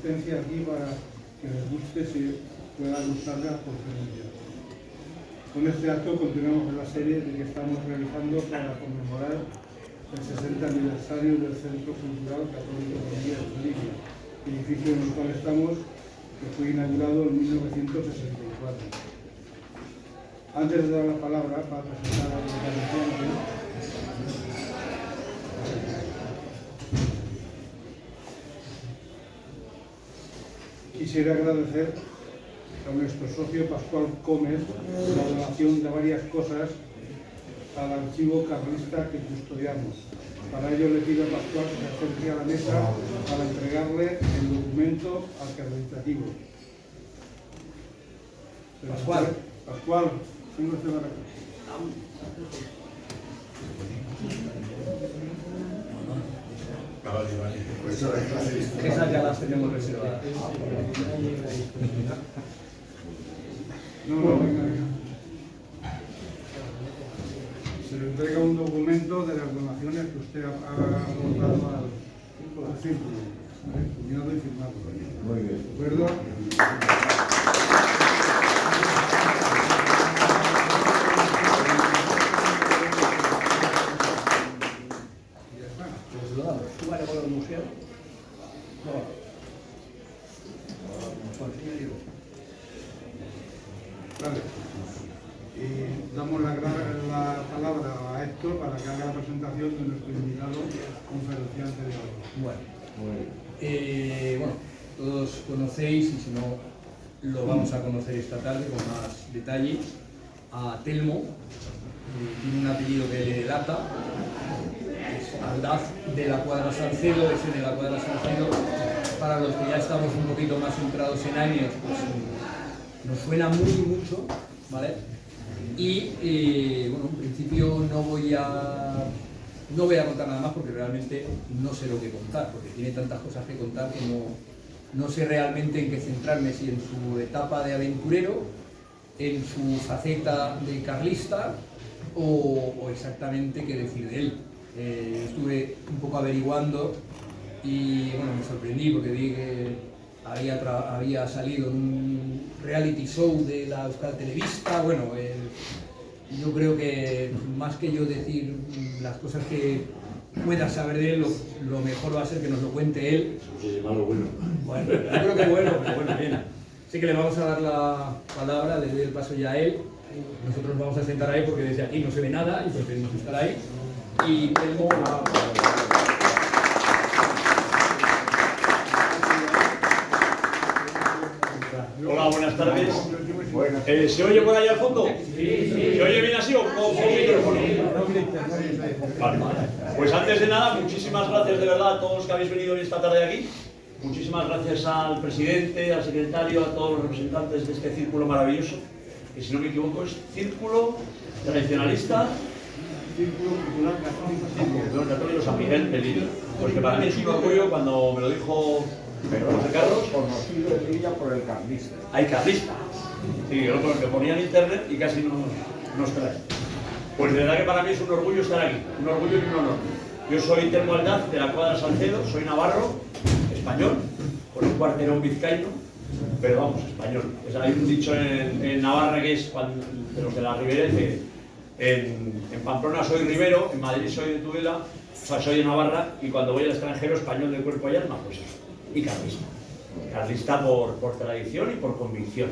asistencia aquí para que les guste, si pueda gustarle a la conferencia. Con este acto continuamos en la serie que estamos realizando para conmemorar el 60 aniversario del Centro Cultural Católico de Libia, edificio en el cual estamos, que fue inaugurado en 1964. Antes de dar la palabra para presentar a los organizantes, quisiera agradecer a nuestro socio Pascual Gómez la donación de varias cosas al archivo carlista que custodiamos. Para ello le pido a Pascual que se acerque a la mesa para entregarle el documento acreditativo. Pascual, venga usted para acá. Vale. Pues esas ya las tenemos reservadas. No, venga. Se le entrega un documento de las donaciones que usted ha aportado al círculo, firmado y firmado. Muy bien. ¿De acuerdo? ¿Tú vas a poner el museo? Vale. Y damos la palabra a Héctor para que haga la presentación de nuestro invitado conferenciante de hoy. Bueno, todos conocéis, y si no lo vamos a conocer esta tarde con más detalle, a Telmo. Tiene un apellido que le delata. Aldaz de la Cuadra Salcedo, ese de la Cuadra Salcedo, para los que ya estamos un poquito más centrados en años, pues nos suena mucho, ¿vale? Y bueno, en principio no voy a contar nada más porque realmente no sé lo que contar, porque tiene tantas cosas que contar que no sé realmente en qué centrarme, si en su etapa de aventurero, en su faceta de carlista o exactamente qué decir de él. Estuve un poco averiguando y bueno, me sorprendí porque vi que había salido en un reality show de la Euskal Telebista. Bueno, yo creo que más que yo decir las cosas que pueda saber de él, lo mejor va a ser que nos lo cuente él. Sí, malo bueno. Bueno, yo creo que bueno, pero bueno, bien. Así que le vamos a dar la palabra, le doy el paso ya a él. Nosotros vamos a sentar ahí porque desde aquí no se ve nada y preferimos estar ahí. Y Telmo Hola, buenas tardes. ¿Se oye por ahí al fondo? ¿Se oye bien así o con micrófono? Vale. Pues antes de nada, muchísimas gracias de verdad a todos los que habéis venido esta tarde aquí. Muchísimas gracias al presidente, al secretario, a todos los representantes de este círculo maravilloso, que si no me equivoco es Círculo Tradicionalista Círculo Cultural Católico San Miguel de Libia. Porque para mí es un orgullo cuando me lo dijo José Carlos. Conocido en Libia por el carlista. Hay carlista. Sí, yo lo ponía en internet y casi nos trae. Pues de verdad que para mí es un orgullo estar aquí, un orgullo y un honor. Yo soy Telmo Aldaz de la Cuadra Salcedo, soy navarro, español, con un cuarterón vizcaíno, pero vamos, español. Pues hay un dicho en Navarra que es de los de la Ribera, que en Pamplona soy ribero, en Madrid soy de Tudela, o sea, soy de Navarra, y cuando voy al extranjero, español de cuerpo y alma, pues eso. Y carlista. Carlista por tradición y por convicción.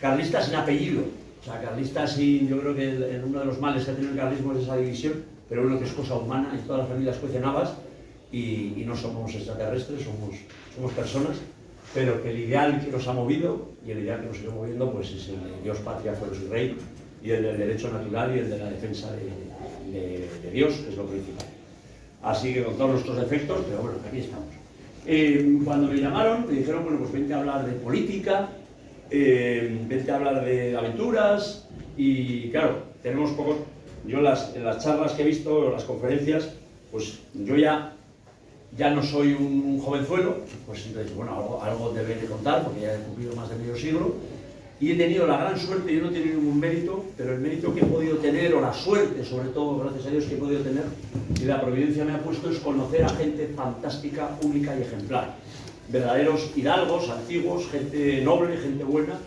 Carlista sin apellido. O sea, carlista sin, yo creo que uno de los males que ha tenido el carlismo es esa división, pero uno que es cosa humana, y todas las familias cuecen habas, y no somos extraterrestres, somos personas, pero que el ideal que nos ha movido, y el ideal que nos sigue moviendo, pues es el de Dios, patria, fueros y rey, y el del derecho natural y el de la defensa de Dios, que es lo principal. Así que con todos nuestros defectos, pero bueno, aquí estamos. Cuando me llamaron, me dijeron, bueno, pues vente a hablar de política, vente a hablar de aventuras, y claro, tenemos poco. Yo en las charlas que he visto, o las conferencias, pues yo ya no soy un jovenzuelo, pues entonces, bueno, algo debe de contar, porque ya he cumplido más de medio siglo, y he tenido la gran suerte, yo no he tenido ningún mérito, pero el mérito que he podido tener, o la suerte, sobre todo, gracias a Dios, que he podido tener, y la providencia me ha puesto, es conocer a gente fantástica, única y ejemplar. verdaderos hidalgos, antiguos, gente noble, gente buena,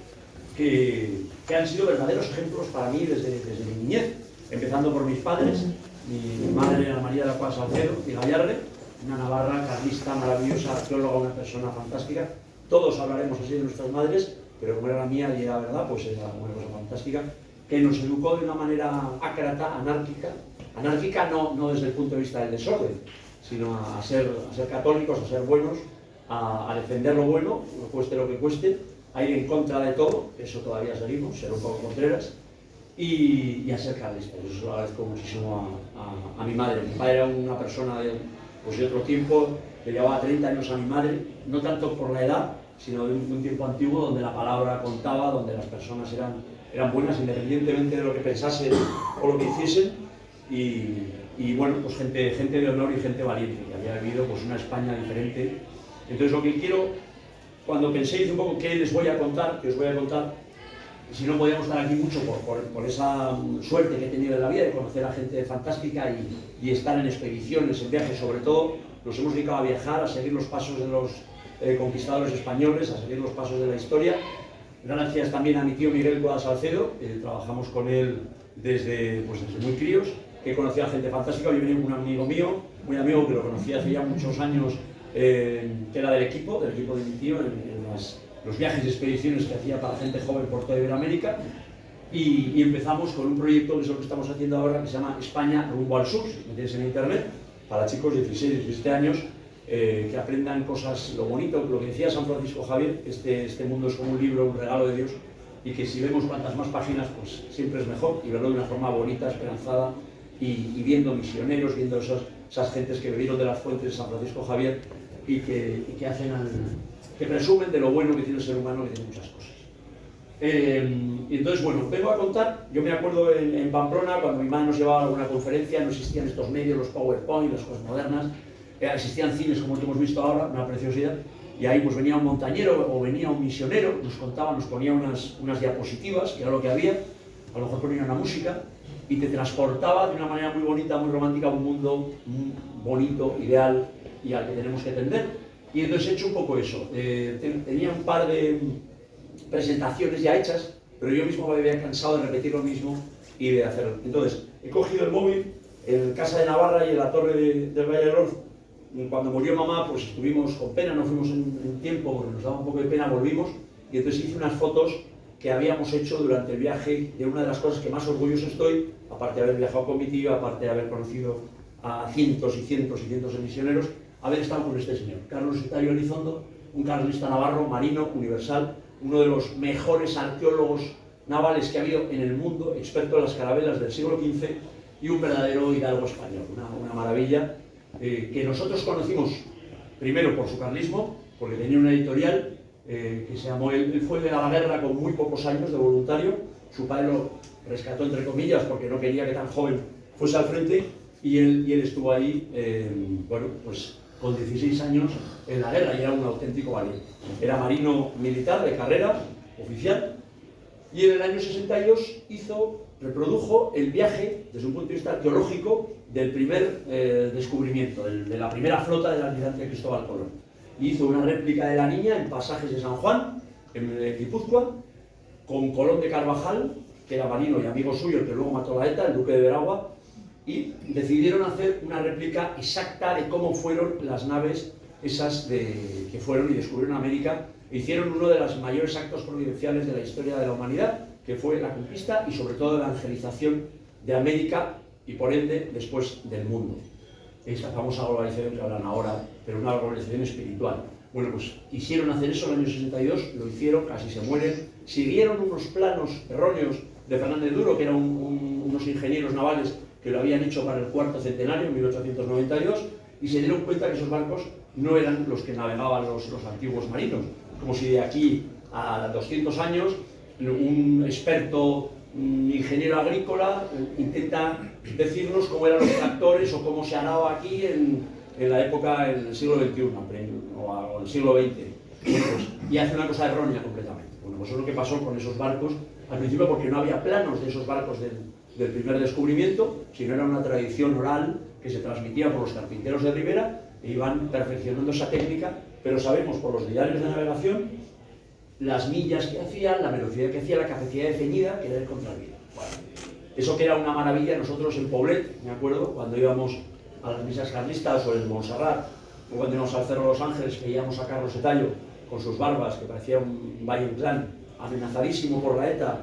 que han sido verdaderos ejemplos para mí desde mi niñez, empezando por mis padres. Mi madre era María de la Cuadra Salcedo y Gallarde, una navarra, carlista, maravillosa, arqueóloga, una persona fantástica. Todos hablaremos así de nuestras madres, pero como era la mía y era verdad, pues era una cosa fantástica, que nos educó de una manera ácrata, anárquica no desde el punto de vista del desorden, sino a ser católicos, a ser buenos, a defender lo bueno, cueste lo que cueste, a ir en contra de todo, eso todavía seguimos, ser un poco contreras, y a ser carlistas. Eso se lo agradezco muchísimo a mi madre. Mi padre era una persona de otro tiempo, que llevaba 30 años a mi madre, no tanto por la edad, sino de un tiempo antiguo donde la palabra contaba, donde las personas eran buenas independientemente de lo que pensasen o lo que hiciesen, y bueno, pues gente de honor y gente valiente, que había vivido pues una España diferente. Entonces lo que quiero, cuando penséis un poco qué les voy a contar, que os voy a contar, si no podíamos estar aquí mucho por esa suerte que he tenido en la vida de conocer a gente fantástica y estar en expediciones, en viajes, sobre todo nos hemos dedicado a viajar, a seguir los pasos de los conquistadores españoles, a seguir los pasos de la historia. Gracias también a mi tío Miguel Cuadra Salcedo, trabajamos con él desde muy críos, que conocía a gente fantástica. Hoy venía un amigo mío, muy amigo, que lo conocía hace ya muchos años, que era del equipo de mi tío, en los viajes y expediciones que hacía para gente joven por toda Iberoamérica, y empezamos con un proyecto, que es lo que estamos haciendo ahora, que se llama España rumbo al sur, si me tienes en internet, para chicos de 16, 17 años, que aprendan cosas, lo bonito, lo que decía San Francisco Javier, este mundo es como un libro, un regalo de Dios, y que si vemos cuantas más páginas, pues siempre es mejor, y verlo de una forma bonita, esperanzada, y viendo misioneros, viendo esas gentes que bebieron de las fuentes de San Francisco Javier y que que presumen de lo bueno que tiene el ser humano, que tiene muchas cosas. Y entonces, bueno, vengo a contar, yo me acuerdo en Pamplona, cuando mi madre nos llevaba a alguna conferencia, no existían estos medios, los PowerPoint, las cosas modernas, existían cines como el que hemos visto ahora, una preciosidad, y ahí pues venía un montañero o venía un misionero, nos contaba, nos ponía unas diapositivas, que era lo que había, a lo mejor ponía una música, y te transportaba de una manera muy bonita, muy romántica, a un mundo bonito, ideal, y al que tenemos que tender. Y entonces he hecho un poco eso. Tenía un par de presentaciones ya hechas, pero yo mismo me había cansado de repetir lo mismo y de hacerlo. Entonces, he cogido el móvil en Casa de Navarra y en la Torre del Valle del Orf. Cuando murió mamá, pues estuvimos con pena, no fuimos en tiempo porque nos daba un poco de pena, volvimos, y entonces hice unas fotos que habíamos hecho durante el viaje, de una de las cosas que más orgulloso estoy, aparte de haber viajado con mi tío, aparte de haber conocido a cientos y cientos y cientos de misioneros, haber estado con este señor, Carlos Itario Elizondo, un carlista navarro, marino, universal, uno de los mejores arqueólogos navales que ha habido en el mundo, experto en las carabelas del siglo XV y un verdadero hidalgo español, una maravilla, que nosotros conocimos primero por su carlismo, porque tenía una editorial que se llamó, él fue de la guerra con muy pocos años de voluntario, su padre lo rescató entre comillas porque no quería que tan joven fuese al frente, y él estuvo ahí, bueno, pues con 16 años en la guerra, y era un auténtico valiente. Era marino militar de carrera, oficial, y en el año 62 reprodujo el viaje, desde un punto de vista arqueológico, del primer descubrimiento, de la primera flota del almirante Cristóbal Colón. Y hizo una réplica de la niña en Pasajes de San Juan, en Guipúzcoa, con Colón de Carvajal, que era marino y amigo suyo, el que luego mató a la ETA, el duque de Veragua, y decidieron hacer una réplica exacta de cómo fueron las naves esas que fueron y descubrieron América, e hicieron uno de los mayores actos providenciales de la historia de la humanidad, que fue la conquista y sobre todo la evangelización de América y por ende después del mundo. Esta famosa globalización que hablan ahora, pero una globalización espiritual. Bueno, pues quisieron hacer eso en el año 62, lo hicieron, casi se mueren, siguieron unos planos erróneos de Fernández Duro, que eran unos ingenieros navales que lo habían hecho para el cuarto centenario, en 1892, y se dieron cuenta que esos barcos no eran los que navegaban los antiguos marinos, como si de aquí a 200 años un experto ingeniero agrícola intenta decirnos cómo eran los tractores o cómo se araba aquí en la época del siglo XXI o el siglo XX. Bueno, pues, y hace una cosa errónea completamente. Bueno, pues eso es lo que pasó con esos barcos al principio, porque no había planos de esos barcos del primer descubrimiento, sino era una tradición oral que se transmitía por los carpinteros de Ribera e iban perfeccionando esa técnica, pero sabemos por los diarios de navegación las millas que hacían, la velocidad que hacía, la capacidad de ceñida, que era el contraviento. Bueno, eso que era una maravilla, nosotros en Poblet, me acuerdo, cuando íbamos a las misas carlistas o en Montserrat, o cuando íbamos al Cerro de los Ángeles, veíamos a Carlos Etallo con sus barbas, que parecía un Valle Inclán, amenazadísimo por la ETA,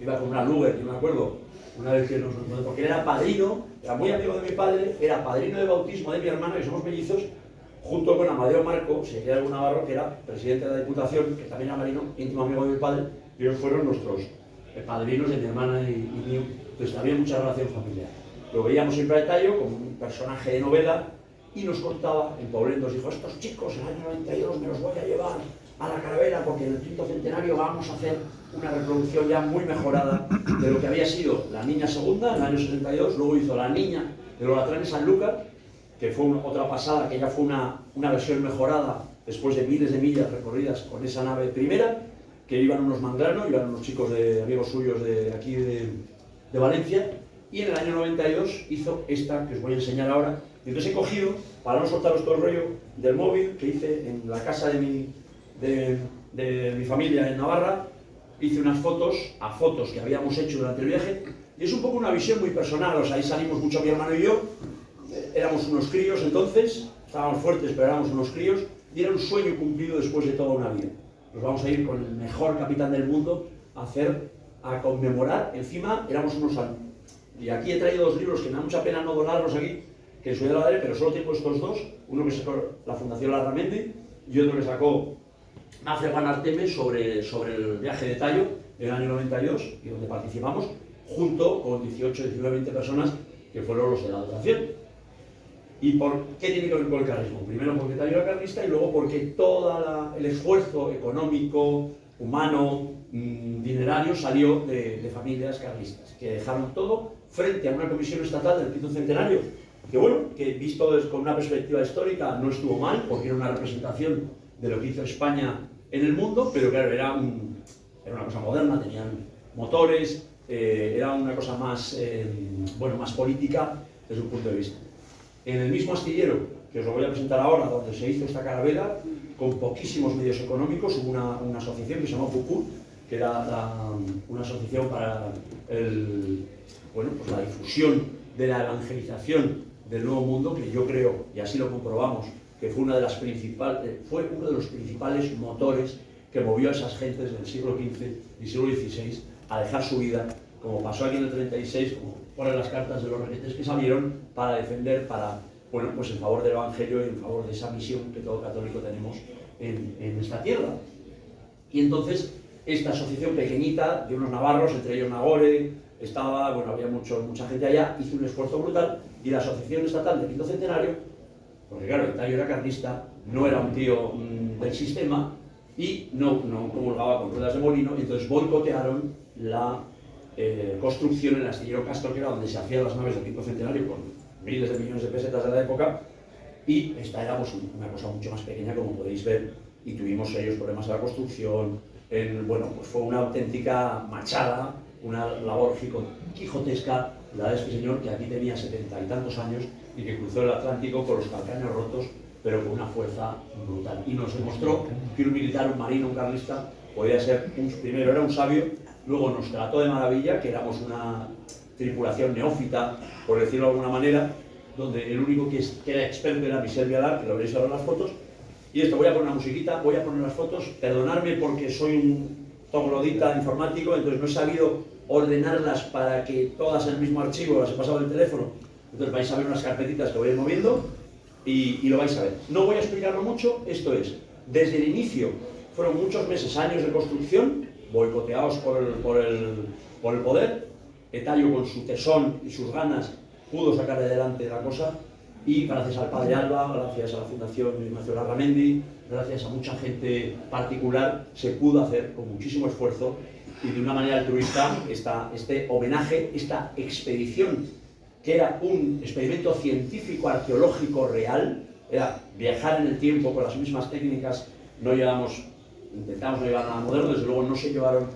iba con una Luger, yo me acuerdo, una vez que porque él era padrino, era muy amigo de mi padre, era padrino de bautismo de mi hermano, y somos mellizos, junto con Amadeo Marco, si queda algún Navarro, que era presidente de la Diputación, que también era marino, íntimo amigo de mi padre, y ellos fueron nuestros padrinos de mi hermana y mío, entonces había mucha relación familiar. Lo veíamos siempre a Etallo como un personaje de novela, y nos contaba, en Poblet nos dijo, estos chicos, el año 92 me los voy a llevar a la Caravera, porque en el 5º centenario vamos a hacer una reproducción ya muy mejorada de lo que había sido La Niña Segunda, en el año 62, luego hizo La Niña de los Latranes Sanlúcar, que fue otra pasada, que ya fue una versión mejorada después de miles de millas recorridas con esa nave primera, que iban unos mangranos, iban unos chicos de amigos suyos de aquí de Valencia, y en el año 92 hizo esta que os voy a enseñar ahora. Y entonces he cogido, para no soltaros todo el rollo, del móvil que hice en la casa de mi familia en Navarra, hice unas fotos a fotos que habíamos hecho durante el viaje, y es un poco una visión muy personal, o sea, ahí salimos mucho mi hermano y yo, éramos unos críos entonces, estábamos fuertes pero éramos unos críos, y era un sueño cumplido después de toda una vida. Nos vamos a ir con el mejor capitán del mundo a conmemorar, encima éramos unos años. Y aquí he traído 2 libros que me da mucha pena no donarlos aquí, que en su día la daré, pero solo tengo estos 2, uno que sacó la Fundación Larramendi y otro que sacó Mafre Juan Arteme sobre el viaje de Etallo en el año 92, y donde participamos junto con 18, 19, 20 personas que fueron los de la dotación. ¿Y por qué tiene que ver con el carlismo? Primero porque Etallo era carlista, y luego porque todo el esfuerzo económico, humano, dinerario salió de familias carlistas, que dejaron todo frente a una comisión estatal del 5º centenario, que bueno, que visto con una perspectiva histórica no estuvo mal, porque era una representación de lo que hizo España en el mundo, pero claro, era una cosa moderna, tenían motores, era una cosa más, más política desde un punto de vista. En el mismo astillero, que os lo voy a presentar ahora, donde se hizo esta caravela, con poquísimos medios económicos, hubo una asociación que se llamó FUCUR, que era una asociación para la difusión de la evangelización del Nuevo Mundo, que yo creo, y así lo comprobamos, que fue uno de los principales motores que movió a esas gentes del siglo XV y siglo XVI a dejar su vida, como pasó aquí en el 36, como ponen las cartas de los requetes que salieron para defender, en favor del Evangelio y en favor de esa misión que todo católico tenemos en esta tierra. Y entonces, esta asociación pequeñita de unos navarros, entre ellos Nagore, había mucha gente allá, hizo un esfuerzo brutal, y la Asociación Estatal del 5º Centenario, porque claro, Etallo era carlista, no era un tío del sistema, y no comulgaba con ruedas de molino, y entonces boicotearon la construcción en el astillero Castro, que era donde se hacían las naves del 5º Centenario, con miles de millones de pesetas de la época, y esta era una cosa mucho más pequeña, como podéis ver, y tuvimos serios problemas en la construcción, fue una auténtica machada, una labor quijotesca, la de este señor que aquí tenía 70 y tantos años y que cruzó el Atlántico con los calcaños rotos, pero con una fuerza brutal. Y nos demostró que un militar, un marino, un carlista, podía ser, primero era un sabio, luego nos trató de maravilla, que éramos una tripulación neófita, por decirlo de alguna manera, donde el único que era experto era Michel Vialar, que lo veréis ahora en las fotos. Y esto, voy a poner una musiquita, voy a poner las fotos, perdonadme porque soy un troglodita informático, entonces no he sabido ordenarlas para que todas en el mismo archivo las he pasado del teléfono. Entonces vais a ver unas carpetitas que voy a ir moviendo y lo vais a ver. No voy a explicarlo mucho, esto es, desde el inicio fueron muchos meses, años de construcción, boicoteados por el poder. Etallo, con su tesón y sus ganas, pudo sacar adelante la cosa, y gracias al padre Alba, gracias a la Fundación Ignacio Larramendi, gracias a mucha gente particular, se pudo hacer con muchísimo esfuerzo y de una manera altruista este homenaje, esta expedición, que era un experimento científico arqueológico real, era viajar en el tiempo con las mismas técnicas. Intentamos no llevar nada moderno, desde luego no se llevaron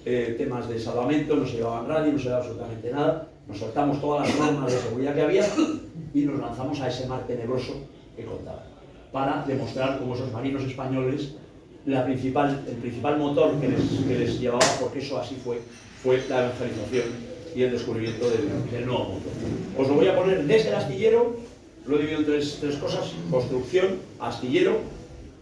temas de salvamento, no se llevaban radio, no se llevaba absolutamente nada, nos saltamos todas las normas de seguridad que había, y nos lanzamos a ese mar tenebroso que contaba, para demostrar cómo esos marinos españoles, el principal motor que les llevaba, porque eso así fue la evangelización y el descubrimiento del nuevo mundo. Os lo voy a poner desde el astillero, lo he dividido en tres cosas: construcción, astillero,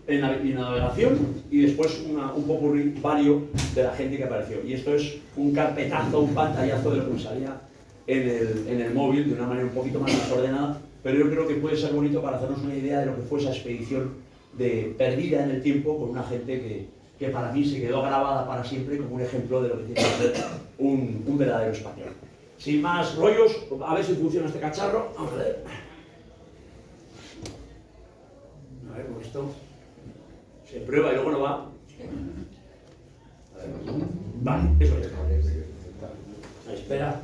en navegación y después un popurrí vario de la gente que apareció. Y esto es un carpetazo, un pantallazo de lo que me salía en el móvil de una manera un poquito más desordenada, pero yo creo que puede ser bonito para hacernos una idea de lo que fue esa expedición perdida en el tiempo con una gente que para mí se quedó grabada para siempre como un ejemplo de lo que tiene que ser un verdadero español. Sin más rollos, a ver si funciona este cacharro. Vamos a ver. A ver, con esto se prueba y luego no va. Vale, eso es. Espera.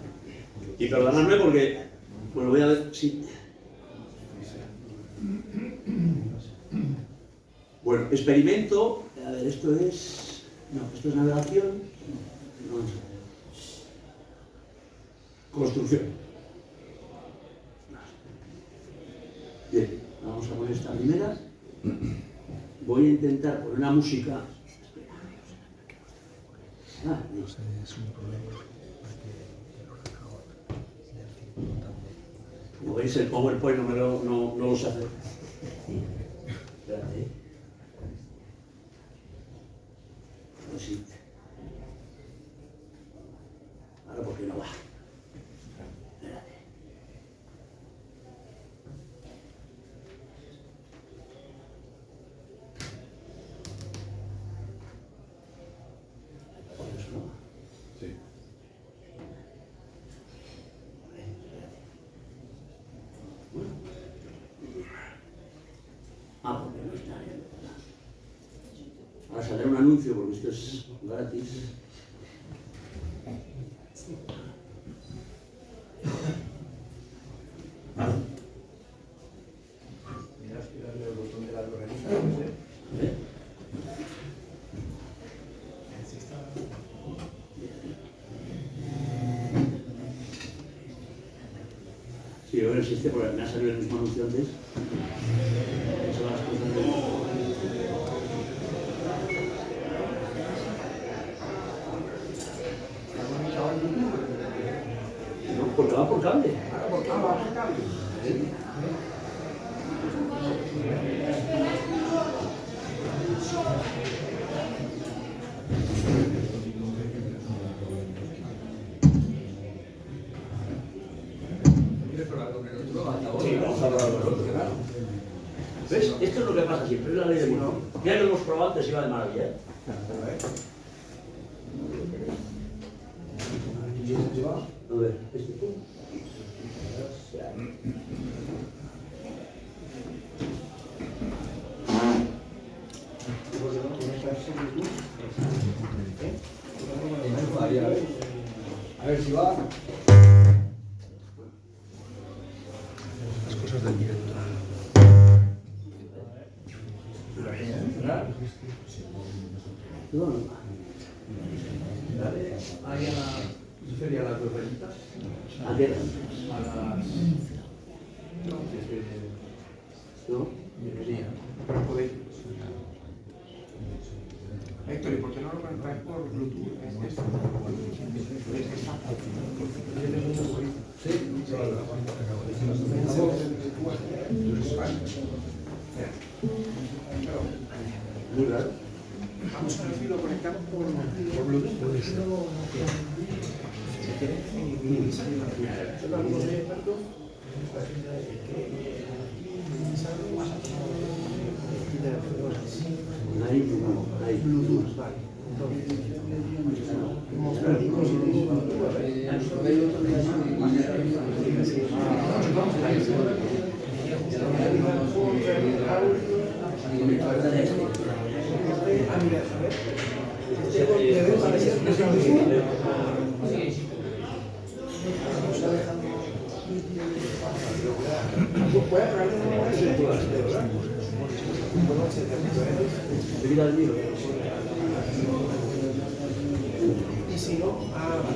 Y perdonadme porque, bueno, voy a ver si... Bueno, experimento. A ver, esto es... No, esto es navegación. No. Construcción. Bien, vamos a poner esta primera. Voy a intentar poner una música. Es un problema. Como veis, el PowerPoint no lo sé hacer. Espérate. Así. Ahora, ¿por qué no va? Espérate. ¿Eso no va? Sí. Porque no está bien. Ahora saldrá un anuncio porque esto es gratis. Mira, si darle el botón de la organización. Sí, yo creo que existe porque me ha salido el mismo anuncio antes. No, porque va por cable. Sí, vamos a probar con otro, claro. ¿Ves? Esto es lo que pasa siempre, es la ley de Murphy. Ya lo hemos probado antes, iba de maravilla, ¿eh? A ver, este tú. A ver si va. Las cosas del directo. Ahí a la... sería las dos rayutas. ¿A qué? A las... ¿No? Debería. Héctor, ¿y por qué no lo conectáis por Bluetooth? Muy raro. Vamos a ver si lo conectamos por Bluetooth. Puede ser. Ahí. Bluetooth, vale. Y si no, vale.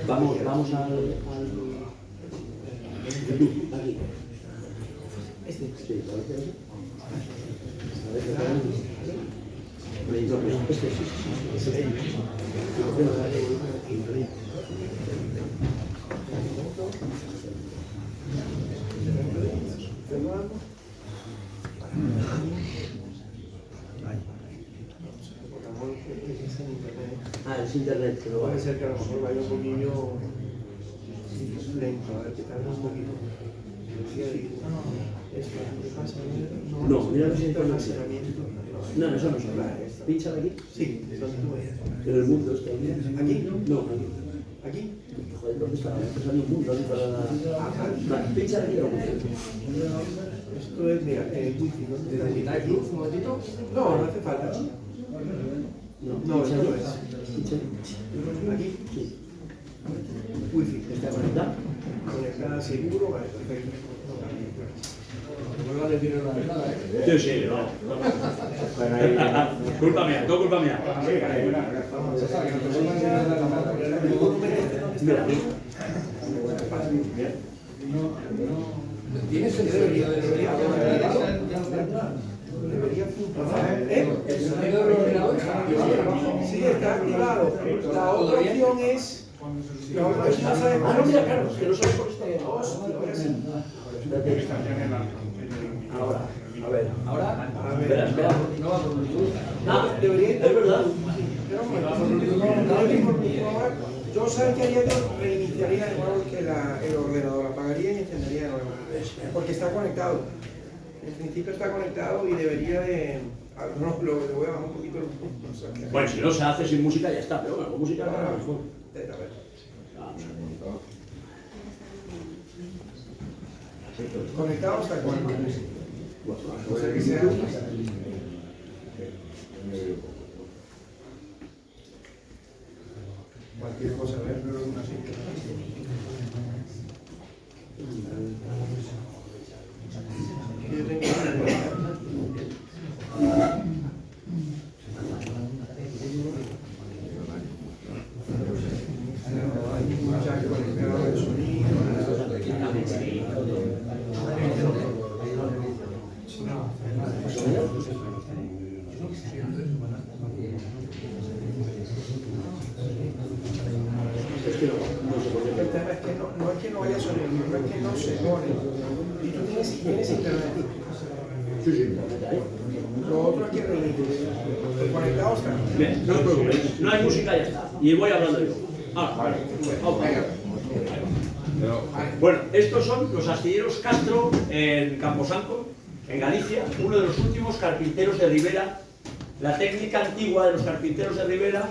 Vamos al YouTube, aquí. Sí, es internet, que lo va a Puede ser que a lo mejor vaya un poquillo lento, a ver que tarda un poquito. Esto, ¿qué pasa? No, mira si hay almacenamiento. No, eso no es. Pincha aquí. Sí, donde tú vayas. Pero el mundo está ahí. ¿Aquí? No, aquí. ¿Aquí? Joder, ¿dónde está? Salió un mundo ahí para... Pincha aquí. Esto es, mira, el wifi, ¿dónde está? ¿Aquí? ¿Un momentito? No, no hace falta. No, esto no es. ¿Aquí? Sí. Wifi. ¿Está conectado? Conectada seguro, vale, perfecto. Sí, sí, no. Culpa mía, todo culpa mía. Mira, aquí. ¿Tienes el sonido del ordenador? Debería funcionar. ¿El sonido del ordenador está activado? Sí, está activado. La otra opción es... La otra opción es... Ah, no, mira, claro, es que no sabes por este... Hostia, ahora sí. Ahora, a ver. Ahora, Espera. no va por Bluetooth. Ah, Debería es verdad. Yo sabes que haría, yo reiniciaría de nuevo el ordenador, apagaría y encendería de nuevo, porque está conectado. En principio está conectado y debería de... No, lo voy a bajar un poquito el... Bueno, si no se hace sin música ya está, pero bueno, con música Ah, mejor. a ver. ¿Conectado hasta cuándo? O sea que sea... Cualquier cosa, a ver, pero una así. Yo tengo el sonido. El tema es que no es que no haya sonido, no es que no se pone. Y tú tienes internet. Sí. Lo otro es que conectado está. Bien, no os preocupéis, no hay música ya está. Y voy hablando yo. Vale. Bueno, estos son los astilleros Castro en Camposanco, en Galicia, uno de los últimos carpinteros de Ribera. La técnica antigua de los carpinteros de Ribera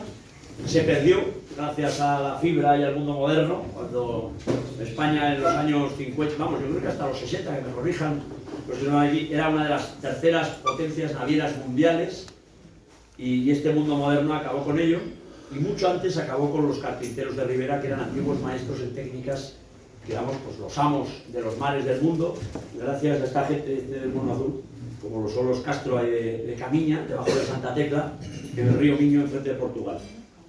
se perdió gracias a la fibra y al mundo moderno, cuando España en los años 50, vamos, yo creo que hasta los 60, que me corrijan, pues era una de las terceras potencias navieras mundiales y este mundo moderno acabó con ello y mucho antes acabó con los carpinteros de Ribera, que eran antiguos maestros en técnicas, digamos, pues los amos de los mares del mundo, gracias a esta gente del mundo azul, como lo son los Castro de Camiña, debajo de Santa Tecla, en el río Miño, enfrente de Portugal.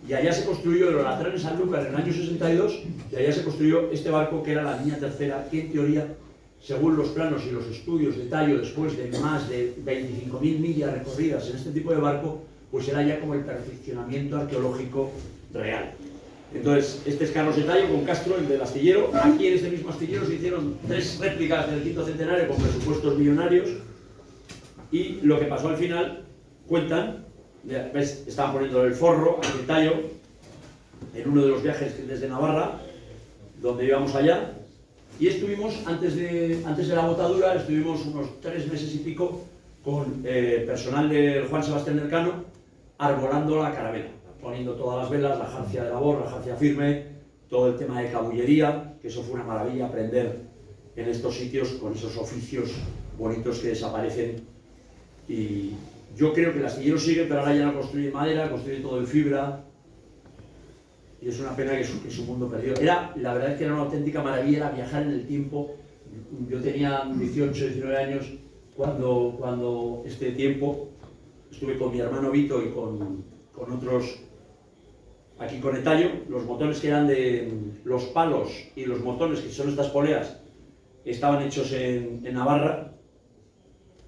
Y allá se construyó el Olatrán en Sanlúcar en el año 62, y allá se construyó este barco que era la Niña Tercera, que en teoría, según los planos y los estudios de tallo, después de más de 25.000 millas recorridas en este tipo de barco, pues era ya como el perfeccionamiento arqueológico real. Entonces, este es Carlos de Tallo con Castro, el del astillero. Aquí en este mismo astillero se hicieron 3 réplicas del quinto centenario con presupuestos millonarios, y lo que pasó al final, cuentan, ¿ves? Estaban poniendo el forro al Tallo en uno de los viajes desde Navarra, donde íbamos allá, y estuvimos, antes de la botadura, estuvimos unos 3 meses y pico con personal del Juan Sebastián Elcano arbolando la carabela, poniendo todas las velas, la jarcia de labor, la jarcia firme, todo el tema de cabullería, que eso fue una maravilla aprender en estos sitios con esos oficios bonitos que desaparecen. Y yo creo que el astillero sigue, pero ahora ya no construye madera, construye todo en fibra. Y es una pena que su mundo perdió. La verdad es que era una auténtica maravilla, era viajar en el tiempo. Yo tenía 18, 19 años cuando este tiempo estuve con mi hermano Vito y con otros aquí con el tallo, los motores que eran de los palos y los motores que son estas poleas estaban hechos en Navarra.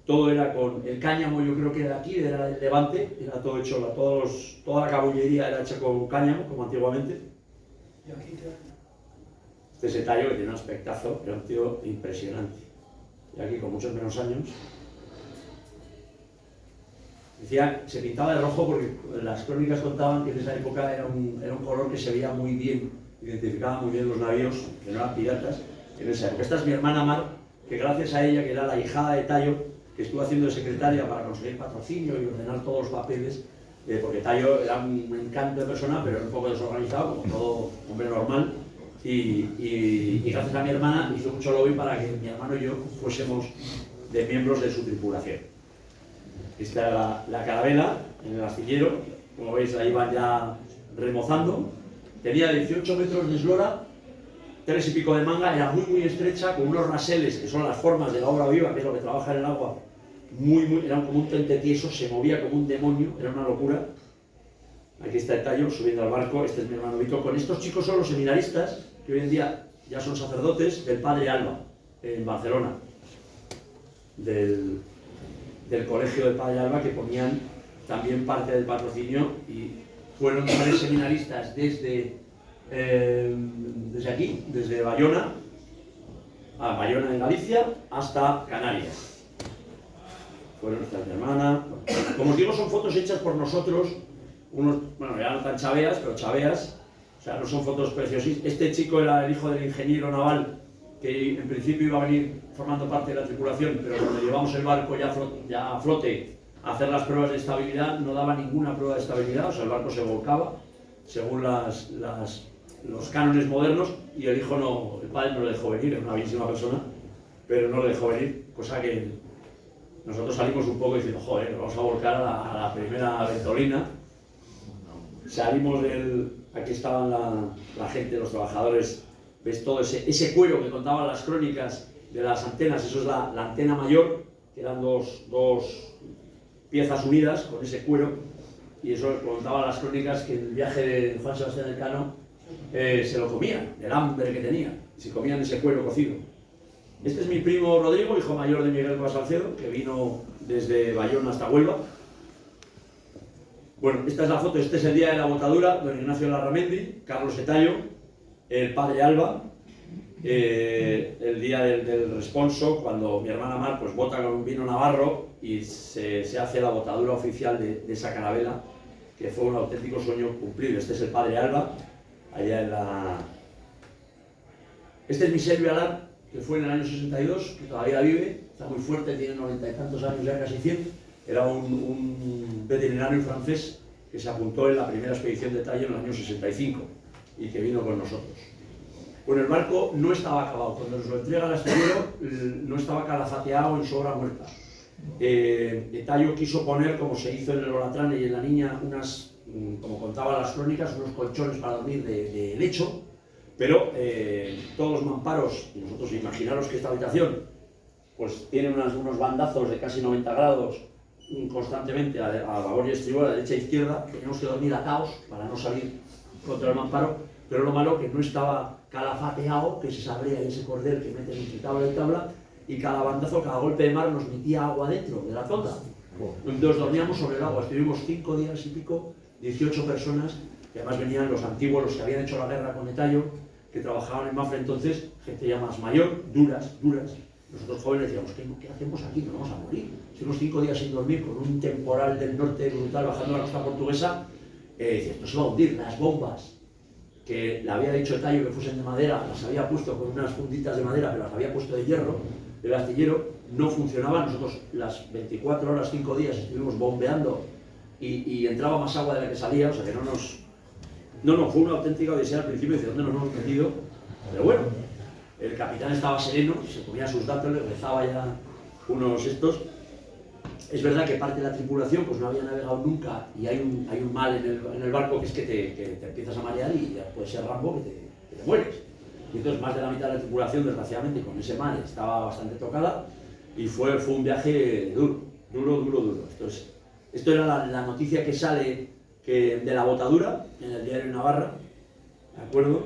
Todo era con el cáñamo, yo creo que era aquí, era el Levante, era todo hecho, toda la cabullería era hecha con cáñamo, como antiguamente. Este es el tallo que tiene un aspectazo, era un tío impresionante. Y aquí con muchos menos años. Decía, se pintaba de rojo porque las crónicas contaban que en esa época era un color que se veía muy bien, identificaba muy bien los navíos, que no eran piratas, en esa época. Esta es mi hermana Mar, que gracias a ella, que era la hijada de Tallo, que estuvo haciendo de secretaria para conseguir patrocinio y ordenar todos los papeles, porque Tallo era un encanto de persona, pero era un poco desorganizado, como todo hombre normal, y gracias a mi hermana hizo mucho lobby para que mi hermano y yo fuésemos de miembros de su tripulación. Esta era la carabela en el astillero, como veis la iban ya remozando, tenía 18 metros de eslora, 3 y pico de manga, era muy estrecha, con unos raseles que son las formas de la obra viva, que es lo que trabaja en el agua, era como un tente tieso, se movía como un demonio, era una locura. Aquí está el Tallo subiendo al barco, este es mi hermano Vito. Con estos chicos son los seminaristas, que hoy en día ya son sacerdotes, del Padre Alba, en Barcelona, del colegio del Padre Alba, que ponían también parte del patrocinio, y fueron 3 seminaristas desde aquí, desde Bayona, a Bayona en Galicia, hasta Canarias. Fueron nuestras hermanas. Como os digo, son fotos hechas por nosotros, bueno, ya no tan chaveas, pero chaveas, o sea, no son fotos preciosísimas. Este chico era el hijo del ingeniero naval, que en principio iba a venir formando parte de la tripulación, pero cuando llevamos el barco ya a flote a hacer las pruebas de estabilidad, no daba ninguna prueba de estabilidad, o sea, el barco se volcaba según los cánones modernos, y el padre no le dejó venir, era una bellísima persona, pero no le dejó venir, cosa que nosotros salimos un poco diciendo, joder, vamos a volcar a la primera ventolina. Salimos aquí estaban la gente, los trabajadores. Ves todo ese cuero que contaban las crónicas de las antenas, eso es la antena mayor, que eran dos piezas unidas con ese cuero, y eso contaban las crónicas que en el viaje de Juan Sebastián Elcano se lo comían, el hambre que tenían, se comían ese cuero cocido. Este es mi primo Rodrigo, hijo mayor de Miguel Cuevas Salcedo, que vino desde Bayona hasta Huelva. Bueno, esta es la foto, este es el día de la botadura, don Ignacio Larramendi, Carlos Etallo, el Padre Alba, el día del responso, cuando mi hermana Mar pues bota con un vino navarro y se hace la botadura oficial de esa carabela, que fue un auténtico sueño cumplido. Este es el Padre Alba, allá en la... Este es mi Silvio Alar, que fue en el año 62, que todavía vive, está muy fuerte, tiene 90 y tantos años, ya casi 100, era un veterinario francés que se apuntó en la primera expedición de Tallo en el año 65 y que vino con nosotros. Bueno, el barco no estaba acabado, cuando nos lo entrega el astillero no estaba calafateado en su obra muerta. Tallo quiso poner, como se hizo en el Olatrane y en la Niña, como contaban las crónicas, unos colchones para dormir de lecho, pero todos los mamparos, y nosotros imaginaros que esta habitación pues tiene unos bandazos de casi 90 grados constantemente a babor y estribor, a derecha e izquierda, teníamos que dormir atados para no salir contra el mamparo, pero lo malo que no estaba calafateado, que se sabría ese cordel que metes entre tabla y tabla, y cada bandazo, cada golpe de mar nos metía agua dentro de la tonda. Entonces dormíamos sobre el agua, estuvimos 5 días y pico, 18 personas, que además venían los antiguos, los que habían hecho la guerra con Etallo, que trabajaban en Mafre entonces, gente ya más mayor, duras. Nosotros jóvenes decíamos, ¿qué hacemos aquí? Nos vamos a morir. Estuvimos 5 días sin dormir, con un temporal del norte brutal bajando la costa portuguesa. Decía, esto se va a hundir, las bombas que le había dicho Etallo que fuesen de madera, las había puesto con unas funditas de madera, pero las había puesto de hierro, el astillero, no funcionaba. Nosotros las 24 horas, 5 días estuvimos bombeando y entraba más agua de la que salía, o sea que fue una auténtica odisea al principio, dice, ¿dónde nos hemos metido? Pero bueno, el capitán estaba sereno, se comía sus datos, le rezaba ya unos estos. Es verdad que parte de la tripulación pues no había navegado nunca y hay un mal en el barco que es que te empiezas a marear y ya puede ser Rambo que te mueres. Y entonces más de la mitad de la tripulación, desgraciadamente, con ese mal estaba bastante tocada y fue un viaje duro. Entonces, esto era la noticia que sale que de la botadura, en el diario Navarra, ¿de acuerdo?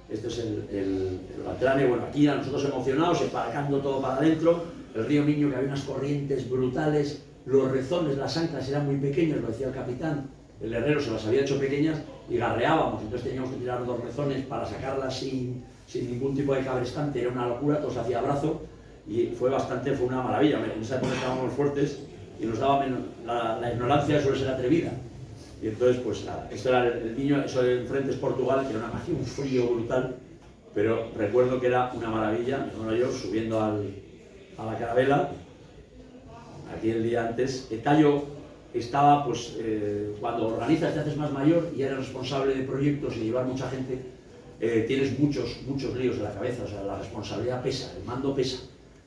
Este es el Batrane. Bueno, aquí a nosotros emocionados, embarcando todo para adentro, el río Miño, que había unas corrientes brutales, los rezones, las anclas eran muy pequeños, lo decía el capitán, el herrero se las había hecho pequeñas y garreábamos, entonces teníamos que tirar 2 rezones para sacarlas sin ningún tipo de cabrestante, era una locura, todo se hacía a brazo y fue una maravilla. En esa época estábamos fuertes y nos daba menos, la ignorancia suele ser atrevida. Y entonces, pues nada, esto era el Miño, eso de enfrente es Portugal, que era hacía un frío brutal, pero recuerdo que era una maravilla, mi hermano y yo, subiendo a la carabela, aquí el día antes. Tallo estaba, pues, cuando organizas te haces más mayor y eres responsable de proyectos y llevar mucha gente, tienes muchos líos en la cabeza, o sea, la responsabilidad pesa, el mando pesa.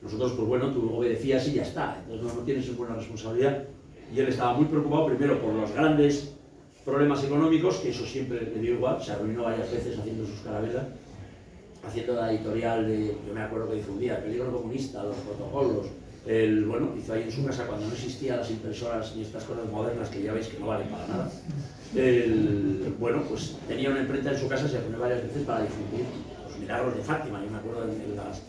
Nosotros, pues bueno, tú obedecías y ya está, entonces no tienes buena responsabilidad. Y él estaba muy preocupado primero por los grandes problemas económicos, que eso siempre le dio igual, se arruinó varias veces haciendo sus carabelas, haciendo la editorial de, yo me acuerdo que hizo un día, el peligro comunista, los protocolos, bueno, hizo ahí en su casa cuando no existían las impresoras ni estas cosas modernas que ya veis que no valen para nada. Bueno, pues tenía una imprenta en su casa, se reunió varias veces para difundir los milagros de Fátima, yo me acuerdo en las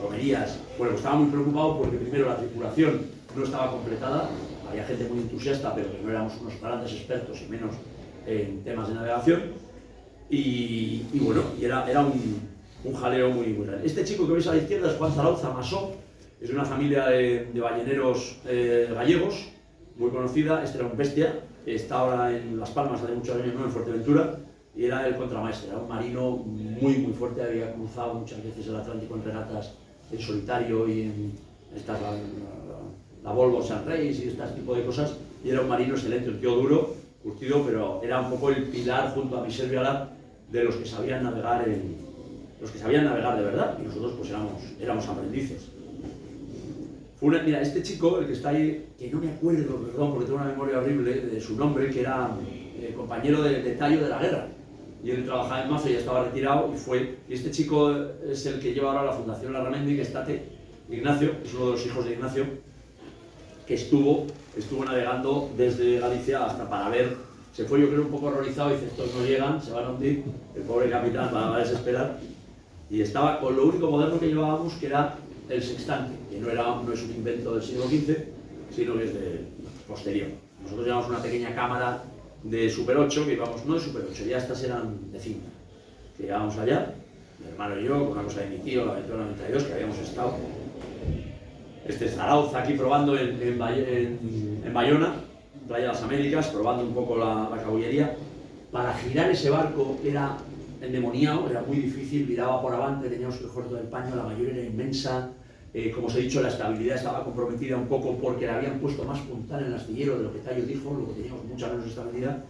romerías. Bueno, estaba muy preocupado porque primero la tripulación no estaba completada, había gente muy entusiasta, pero que no éramos unos grandes expertos y menos en temas de navegación. Y bueno, y era un jaleo muy grande. Este chico que veis a la izquierda es Juan Zarauza Masó, es de una familia de balleneros gallegos, muy conocida. Este era un bestia, está ahora en Las Palmas, hace muchos años, no en Fuerteventura, y era el contramaestre, era un marino muy fuerte, había cruzado muchas veces el Atlántico en regatas en solitario y en estas, la Volvo San Reis y este tipo de cosas, y era un marino excelente, un tío duro, curtido, pero era un poco el pilar junto a Michel Vialat de los que sabían navegar de verdad, y nosotros pues éramos aprendices. Mira, este chico, el que está ahí, que no me acuerdo, perdón, porque tengo una memoria horrible de su nombre, que era compañero de Tallo de la guerra, y él trabajaba en Mafre, ya estaba retirado, y este chico es el que lleva ahora la Fundación Larramendi, que está Ignacio, es uno de los hijos de Ignacio, que estuvo navegando desde Galicia hasta para ver, se fue yo creo un poco horrorizado y dice, estos no llegan, se van a hundir, el pobre capitán va a desesperar, y estaba con lo único moderno que llevábamos, que era el sextante, que no es un invento del siglo XV, sino que es posterior. Nosotros llevamos una pequeña cámara de Super 8, que íbamos, no de Super 8, ya estas eran de cinta, que llevábamos allá, mi hermano y yo, con una cosa de mi tío, la Aventura 92, que habíamos estado. Este es Zarauza aquí probando en Bayona, Playa de las Américas, probando un poco la caballería. Para girar ese barco era endemoniado, era muy difícil, viraba por avante, teníamos que coger todo el paño, la mayoría era inmensa. Como os he dicho, la estabilidad estaba comprometida un poco porque le habían puesto más puntal en el astillero de lo que Tallo dijo, luego teníamos mucha menos estabilidad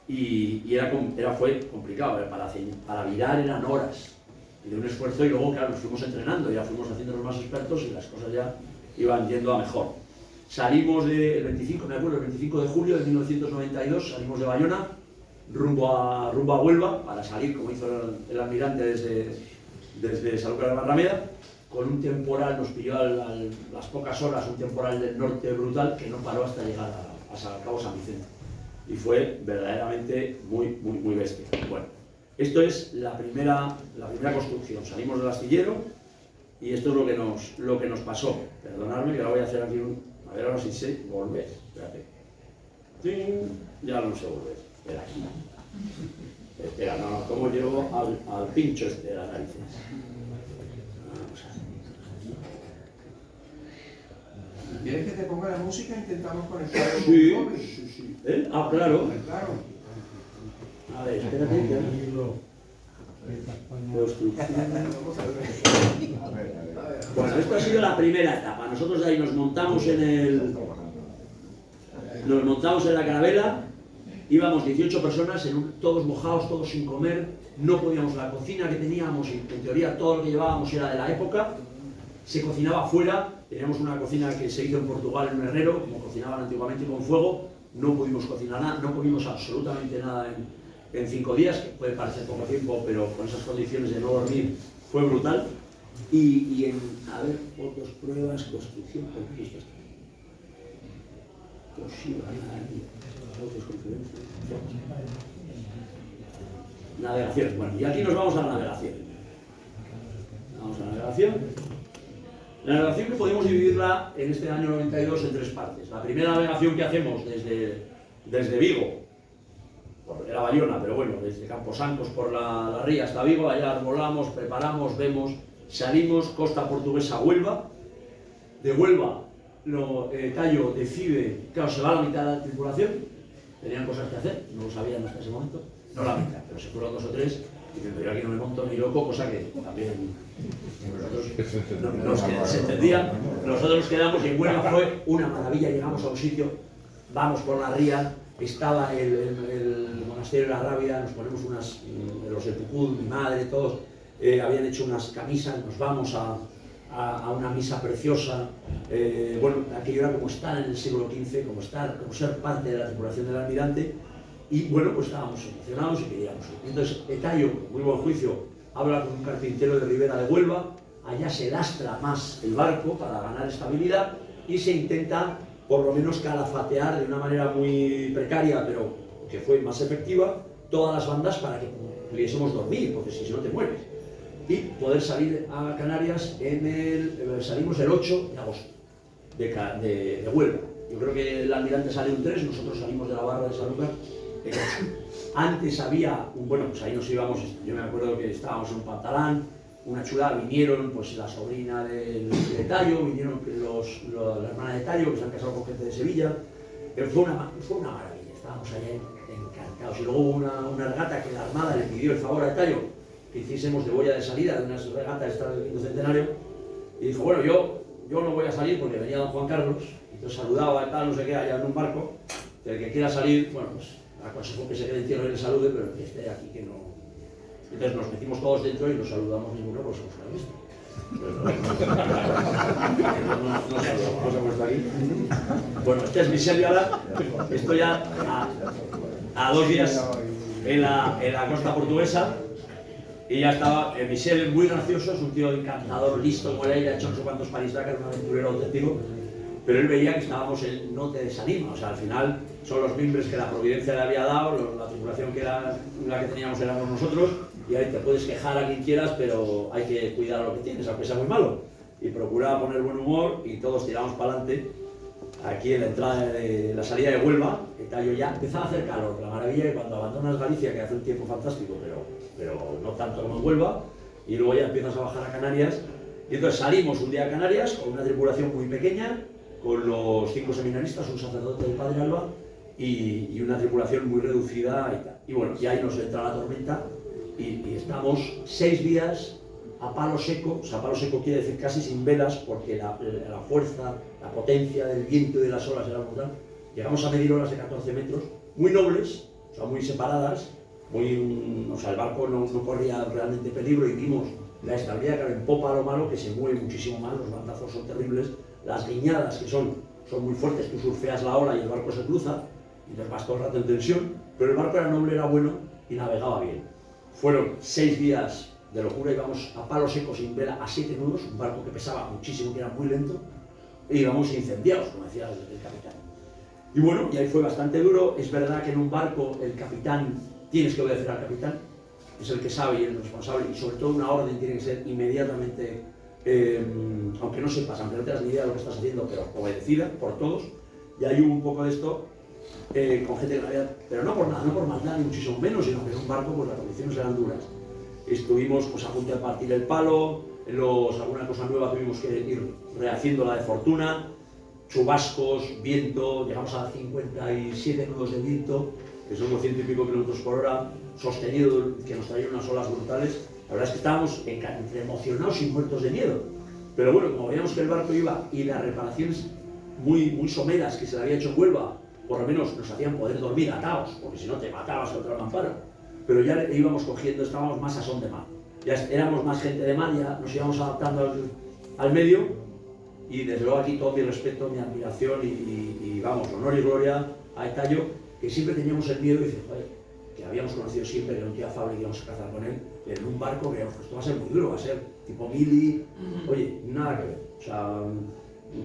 y fue complicado, para virar eran horas de un esfuerzo, y luego claro, nos fuimos entrenando, ya fuimos haciéndonos más expertos y las cosas ya iban yendo a mejor. Salimos el 25 de julio de 1992, salimos de Bayona rumbo a Huelva para salir, como hizo el almirante desde Sanlúcar de Barrameda, con un temporal, nos pilló a las pocas horas, un temporal del norte brutal que no paró hasta llegar a Cabo San Vicente. Y fue verdaderamente muy bestia. Bueno, esto es la primera construcción. Salimos del astillero y esto es lo que nos pasó. Perdonadme que ahora voy a hacer aquí a ver ahora si sé volver. Espérate. ¡Ting! Ya no sé volver. Espera aquí. Espera, no, ¿cómo llego al pincho de las narices? ¿Quieres que te ponga la música? Intentamos conectar con Sí, el móvil. sí. Ah, claro. Claro. A ver, espérate. Bueno, esto ha sido la primera etapa. Nosotros de ahí nos montamos en la carabela, íbamos 18 personas, todos mojados, todos sin comer, no podíamos, la cocina que teníamos, y en teoría todo lo que llevábamos era de la época, se cocinaba fuera, teníamos una cocina que se hizo en Portugal en un herrero, como cocinaban antiguamente con fuego, no pudimos cocinar nada, no comimos absolutamente nada en 5 días, que puede parecer poco tiempo, pero con esas condiciones de no dormir fue brutal. A ver, fotos, pruebas, construcción, Navegación. Bueno, y aquí nos vamos a la navegación. Vamos a la navegación. La navegación que podemos dividirla en este año 92 en 3 partes. La primera navegación que hacemos desde Vigo, era Bayona, pero bueno, desde Camposancos por la ría hasta Vigo, allá volamos, preparamos, vemos, salimos, costa portuguesa Huelva. De Huelva, Tallo decide, claro, se va a la mitad de la tripulación, tenían cosas que hacer, no lo sabían hasta ese momento, no la mitad, pero se fueron 2 o 3, diciendo yo aquí no me monto ni loco, cosa que también nosotros se entendía. Nosotros nos quedamos y en Huelva fue una maravilla, llegamos a un sitio, vamos por la ría, estaba el monasterio de la Rabia, nos ponemos los de Pucud, mi madre, todos, habían hecho unas camisas, nos vamos a una misa preciosa. Bueno, aquello era como estar en el siglo XV, como ser parte de la tripulación del almirante, y bueno, pues estábamos emocionados y queríamos ir. Entonces, Tallo, muy buen juicio, habla con un carpintero de Ribera de Huelva, allá se lastra más el barco para ganar estabilidad y se intenta por lo menos calafatear de una manera muy precaria, pero que fue más efectiva, todas las bandas para que pudiésemos dormir, porque si no te mueres. Y poder salir a Canarias salimos el 8 de agosto de Huelva. Yo creo que el almirante sale un 3, nosotros salimos de la barra de Sanlúcar el 8. Antes había, bueno, pues ahí nos íbamos, yo me acuerdo que estábamos en un pantalán, una chulada, vinieron pues la sobrina de Tallo, vinieron la hermana de Tallo, que se han casado con gente de Sevilla. Fue una maravilla, estábamos allá encantados. Y luego hubo una regata que la Armada le pidió el favor a Tallo que hiciésemos de boya de salida de unas regatas del quinto centenario, y dijo, bueno, yo no voy a salir porque venía don Juan Carlos, y entonces saludaba y tal, no sé qué, allá en un barco, el que quiera salir, bueno, pues aconsejo que se quede en tierra y le salude, pero que esté aquí, que no. Entonces nos metimos todos dentro y nos saludamos ninguno, pues somos la misma. No se ha puesto aquí. Bueno, este es Michel ahora, estoy ya a 2 días en la costa portuguesa. Y ya estaba, Michel muy gracioso, es un tío encantador, listo como él, ha hecho no sé cuántos París-Dakar, un aventurero auténtico, pero él veía que estábamos en no te desanima, o sea, al final son los mimbres que la providencia le había dado, la tripulación que era la que teníamos éramos nosotros, y ahí te puedes quejar a quien quieras, pero hay que cuidar lo que tienes, aunque sea muy malo, y procuraba poner buen humor y todos tiramos para adelante. Aquí en la entrada de la salida de Huelva, Tallo ya empezaba a hacer calor, la maravilla que cuando abandonas Galicia, que hace un tiempo fantástico, pero no tanto como en Huelva, y luego ya empiezas a bajar a Canarias, y entonces salimos un día a Canarias con una tripulación muy pequeña, con los 5 seminaristas, un sacerdote del Padre Alba, y una tripulación muy reducida y tal. Y bueno, y ahí nos entra la tormenta, y estamos 6 días a palo seco, o sea, palo seco quiere decir casi sin velas, porque la fuerza, la potencia del viento y de las olas era brutal. Llegamos a medir olas de 14 metros, muy nobles, o sea, muy separadas, o sea, el barco no corría realmente peligro y vimos la estabilidad, claro, en popa lo malo, que se mueve muchísimo más, los bandazos son terribles, las guiñadas que son muy fuertes, tú surfeas la ola y el barco se cruza, y te vas todo el rato en tensión, pero el barco era noble, era bueno y navegaba bien. Fueron 6 días de locura, íbamos a palo seco sin vela a 7 nudos, un barco que pesaba muchísimo, que era muy lento, e íbamos incendiados, como decía el capitán. Y bueno, y ahí fue bastante duro. Es verdad que en un barco el capitán, tienes que obedecer al capitán, es el que sabe y el responsable, y sobre todo una orden tiene que ser inmediatamente, aunque no sepas, aunque no tengas ni idea de lo que estás haciendo, pero obedecida por todos. Y ahí hubo un poco de esto con gente que la había, pero no por nada, no por maldad ni muchísimo menos, sino que en un barco pues las condiciones eran duras. Estuvimos pues a punto de partir el palo, alguna cosa nueva tuvimos que ir rehaciéndola de fortuna, chubascos, viento, llegamos a 57 nudos de viento, que son unos 100 y pico kilómetros por hora, sostenido, que nos traían unas olas brutales. La verdad es que estábamos entre emocionados y muertos de miedo. Pero bueno, como veíamos que el barco iba y las reparaciones muy someras que se le había hecho en Huelva, por lo menos nos hacían poder dormir atados, porque si no te matabas contra el mamparo. Pero ya íbamos cogiendo, estábamos más a son de mar. Ya éramos más gente de mar, ya nos íbamos adaptando al medio, y desde luego aquí todo mi respeto, mi admiración y vamos, honor y gloria a Tallo, que siempre teníamos el miedo y dice, joder, que habíamos conocido siempre, que era un tío afable que íbamos a cazar con él, en un barco que esto va a ser muy duro, va a ser tipo mili, oye, nada que ver. O sea,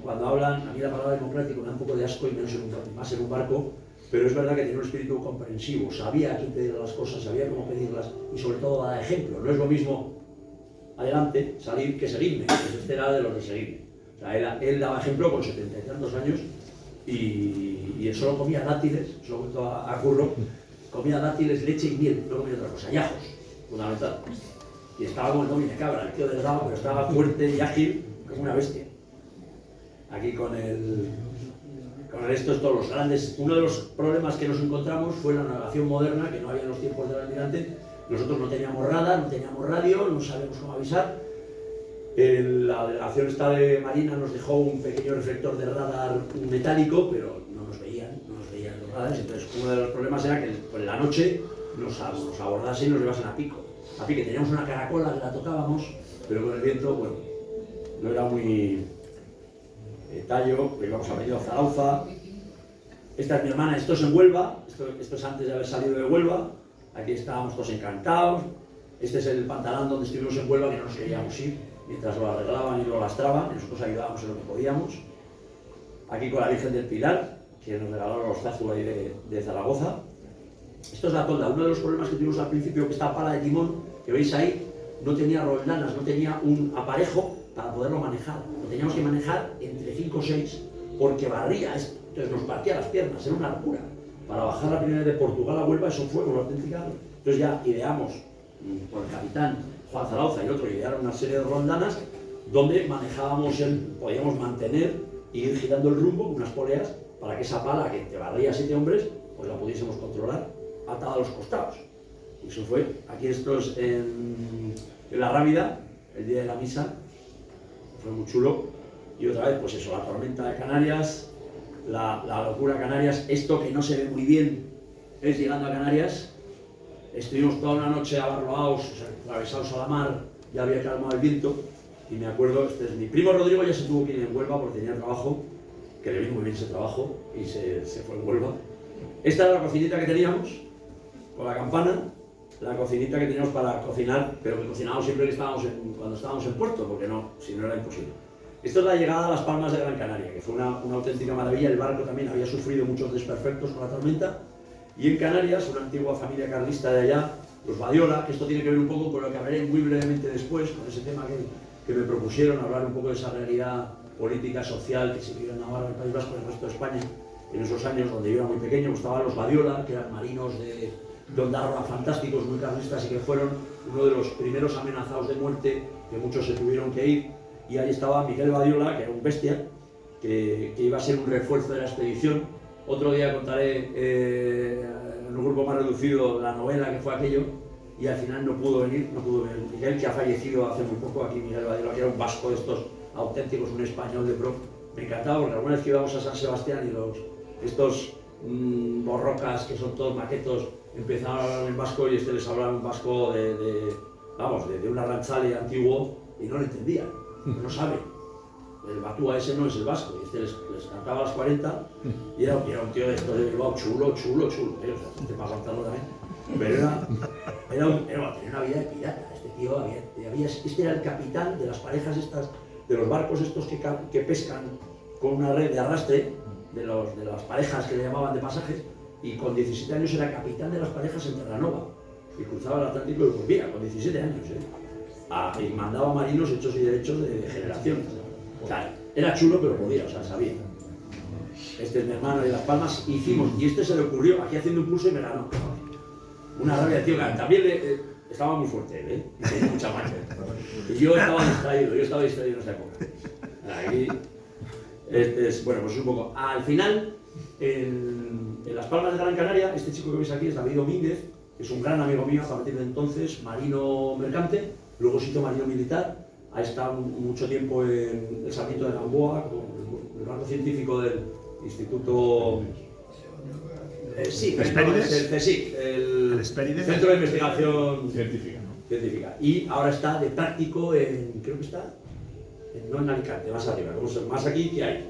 cuando hablan, a mí la palabra democrático me da un poco de asco y menos más en un barco, pero es verdad que tiene un espíritu comprensivo, sabía a quién pedir las cosas, sabía cómo pedirlas y sobre todo dar ejemplo. No es lo mismo adelante salir que seguirme, pues este era de los de seguirme. O sea, él daba ejemplo con 70 y tantos años y él solo comía dátiles, se lo cuento a Curro, comía dátiles, leche y miel, no comía otra cosa, y ajos, fundamental. Y estaba como el doble de cabra, el tío delgado, pero estaba fuerte y ágil como una bestia. Aquí con estos todos los grandes. Uno de los problemas que nos encontramos fue la navegación moderna, que no había en los tiempos del almirante. Nosotros no teníamos radar, no teníamos radio, no sabíamos cómo avisar. La delegación esta de Marina nos dejó un pequeño reflector de radar metálico, pero no nos veían los radares. Entonces uno de los problemas era que por la noche nos abordasen y nos llevasen a pico. A pique teníamos una caracola que la tocábamos, pero con el viento, bueno, no era muy tallo, íbamos a venir a Zarauza. Esta es mi hermana, esto es en Huelva, esto es antes de haber salido de Huelva. Aquí estábamos todos encantados. Este es el pantalón donde estuvimos en Huelva, que no nos queríamos ir, mientras lo arreglaban y lo lastraban, y nosotros ayudábamos en lo que podíamos. Aquí con la Virgen del Pilar, que nos regalaron los Zazu ahí de Zaragoza. Esto es la tolda. Uno de los problemas que tuvimos al principio, que esta pala de timón que veis ahí, no tenía roldanas, no tenía un aparejo para poderlo manejar. Lo teníamos que manejar entre 5 o 6 porque barría, entonces nos partía las piernas, era una locura. Para bajar la primera de Portugal a Huelva, eso fue una auténtica. Entonces ya ideamos, por el capitán Juan Zarauza y otro, idearon una serie de roldanas donde manejábamos, podíamos mantener y ir girando el rumbo con unas poleas para que esa pala que te barría 7 hombres, pues la pudiésemos controlar atada a los costados. Y eso fue, aquí esto es en La Rábida, el día de la misa, fue muy chulo. Y otra vez, pues eso, la tormenta de Canarias, la locura de Canarias. Esto que no se ve muy bien es llegando a Canarias. Estuvimos toda una noche abarroados, o sea, atravesados a la mar, ya había calmado el viento. Y me acuerdo, este es mi primo Rodrigo, ya se tuvo que ir en Huelva porque tenía trabajo, que le vino muy bien ese trabajo y se fue en Huelva. Esta era la cocinita que teníamos, con la campana, la cocinita que teníamos para cocinar, pero que cocinábamos siempre que cuando estábamos en puerto, porque no, si no era imposible. Esto es la llegada a las Palmas de Gran Canaria, que fue una auténtica maravilla. El barco también había sufrido muchos desperfectos con la tormenta. Y en Canarias, una antigua familia carlista de allá, los Badiola, que esto tiene que ver un poco con lo que hablaré muy brevemente después, con ese tema que me propusieron, hablar un poco de esa realidad política, social que se vive en Navarra, en el País Vasco y en el resto de España, en esos años donde yo era muy pequeño. Pues estaban los Badiola, que eran marinos de Ondarroa fantásticos, muy carlistas, y que fueron uno de los primeros amenazados de muerte, que muchos se tuvieron que ir. Y ahí estaba Miguel Badiola, que era un bestia, que iba a ser un refuerzo de la expedición. Otro día contaré en un grupo más reducido la novela que fue aquello, y al final no pudo venir. Miguel, que ha fallecido hace muy poco, aquí Miguel Badiola, que era un vasco de estos auténticos, un español de pro. Me encantaba porque alguna vez que íbamos a San Sebastián y estos borrocas, que son todos maquetos, empezaban a hablar en vasco y les hablaba en vasco de un arranchale antiguo y no lo entendían, no saben. El Batúa ese no es el vasco, y les cantaba a las 40 y era un tío de estos de Bilbao, chulo, o sea, te para aguantarlo también. Pero tenía una vida de pirata. Este tío este era el capitán de las parejas estas, de los barcos estos que pescan con una red de arrastre, de las parejas que le llamaban de pasajes, y con 17 años era capitán de las parejas en Terranova, y cruzaba el Atlántico y volvía, con 17 años, y mandaba marinos hechos y derechos de generación. O sea, era chulo, pero podía, o sea, sabía. Este es mi hermano de Las Palmas, hicimos, y este se le ocurrió aquí haciendo un curso y me ganó. Una rabia, tío, que también estaba muy fuerte, y tenía mucha marcha. Y yo estaba distraído en esa época. Aquí, bueno, pues un poco. Al final, en Las Palmas de Gran Canaria, este chico que veis aquí es David Domínguez, que es un gran amigo mío a partir de entonces, marino mercante, luego se hizo marino militar, ha estado mucho tiempo en el Sarmiento de Gamboa, con el barco científico del Instituto... el CSIC, el Centro de Investigación Científica. Y ahora está de práctico creo que está, no en Alicante, más arriba, más aquí que hay.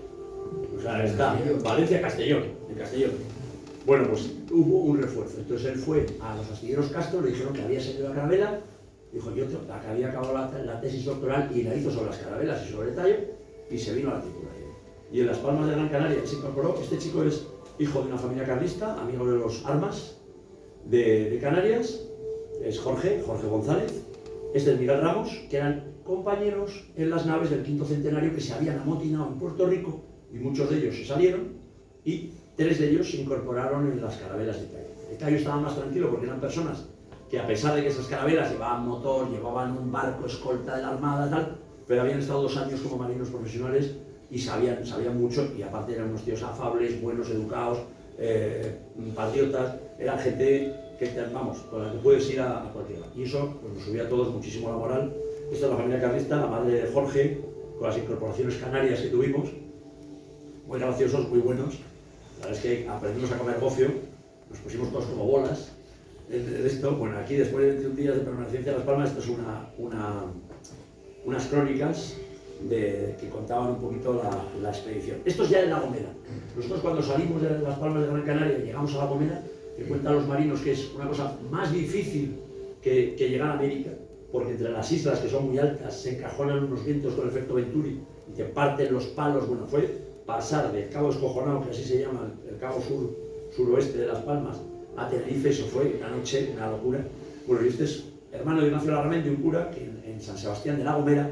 O sea, está Valencia, Castellón, en Castellón. Bueno, pues hubo un refuerzo. Entonces él fue a los astilleros Castro, le dijeron que había salido la carabela, dijo yo que había acabado la tesis doctoral y la hizo sobre las carabelas y sobre el tallo, y se vino a la tripulación. y en Las Palmas de Gran Canaria se incorporó. Este chico es hijo de una familia carlista, amigo de los Armas de Canarias, es Jorge González. Este es Miguel Ramos, que eran compañeros en las naves del quinto centenario que se habían amotinado en Puerto Rico, y muchos de ellos se salieron, y 3 de ellos se incorporaron en las carabelas de Etayo. Etayo estaba más tranquilo porque eran personas que, a pesar de que esas carabelas llevaban motor, llevaban un barco escolta de la Armada, tal, pero habían estado 2 años como marinos profesionales y sabían mucho, y aparte eran unos tíos afables, buenos, educados, patriotas, eran gente que, vamos, con la que puedes ir a cualquier lado. Y eso pues, nos subía a todos muchísimo la moral. Esta es la familia carlista, la madre de Jorge, con las incorporaciones canarias que tuvimos, muy graciosos, muy buenos. La verdad es que aprendimos a comer gofio, nos pusimos todos como bolas de esto. Bueno, aquí después de 21 días de permanencia en Las Palmas, esto es unas crónicas que contaban un poquito la expedición. Esto es ya en La Gomera. Nosotros cuando salimos de Las Palmas de Gran Canaria y llegamos a La Gomera, que cuentan los marinos que es una cosa más difícil que llegar a América, porque entre las islas, que son muy altas, se encajonan unos vientos con el efecto Venturi y te parten los palos. Bueno, fue pasar del Cabo Escojonado, que así se llama, el Cabo suroeste de Las Palmas, a Tenerife. Eso fue una noche, una locura. Bueno, y este es hermano de Ignacio Larramendi, un cura, que en San Sebastián de La Gomera.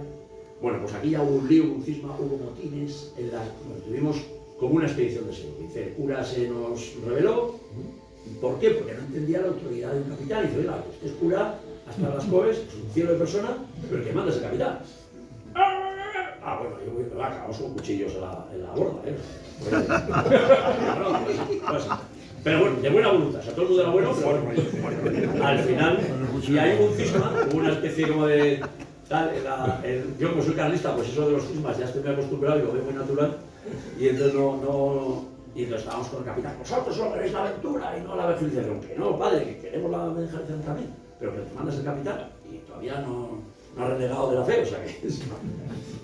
Bueno, pues aquí ya hubo un lío, hubo un cisma, hubo motines, tuvimos como una expedición de seguridad. Dice, el cura se nos rebeló. ¿Por qué? Porque no entendía la autoridad de un capitán. Y dice, oiga, este es cura, hasta las coves, es un cielo de persona, pero el que manda es el capitán. Bueno, yo acabamos con cuchillos en la borda, Pero bueno, de buena voluntad, o sea, todo el mundo era bueno, pero bueno, al final, y ahí hubo un cisma, hubo una especie como de tal, yo como soy carlista, pues eso de los cismas ya estoy muy acostumbrado y lo veo muy natural, y entonces y entonces estábamos con el capitán, vosotros solo queréis la aventura y no la evangelización. Que no, padre, que queremos la evangelización también, pero que te mandas el capitán y todavía no ha renegado de la fe, o sea que es...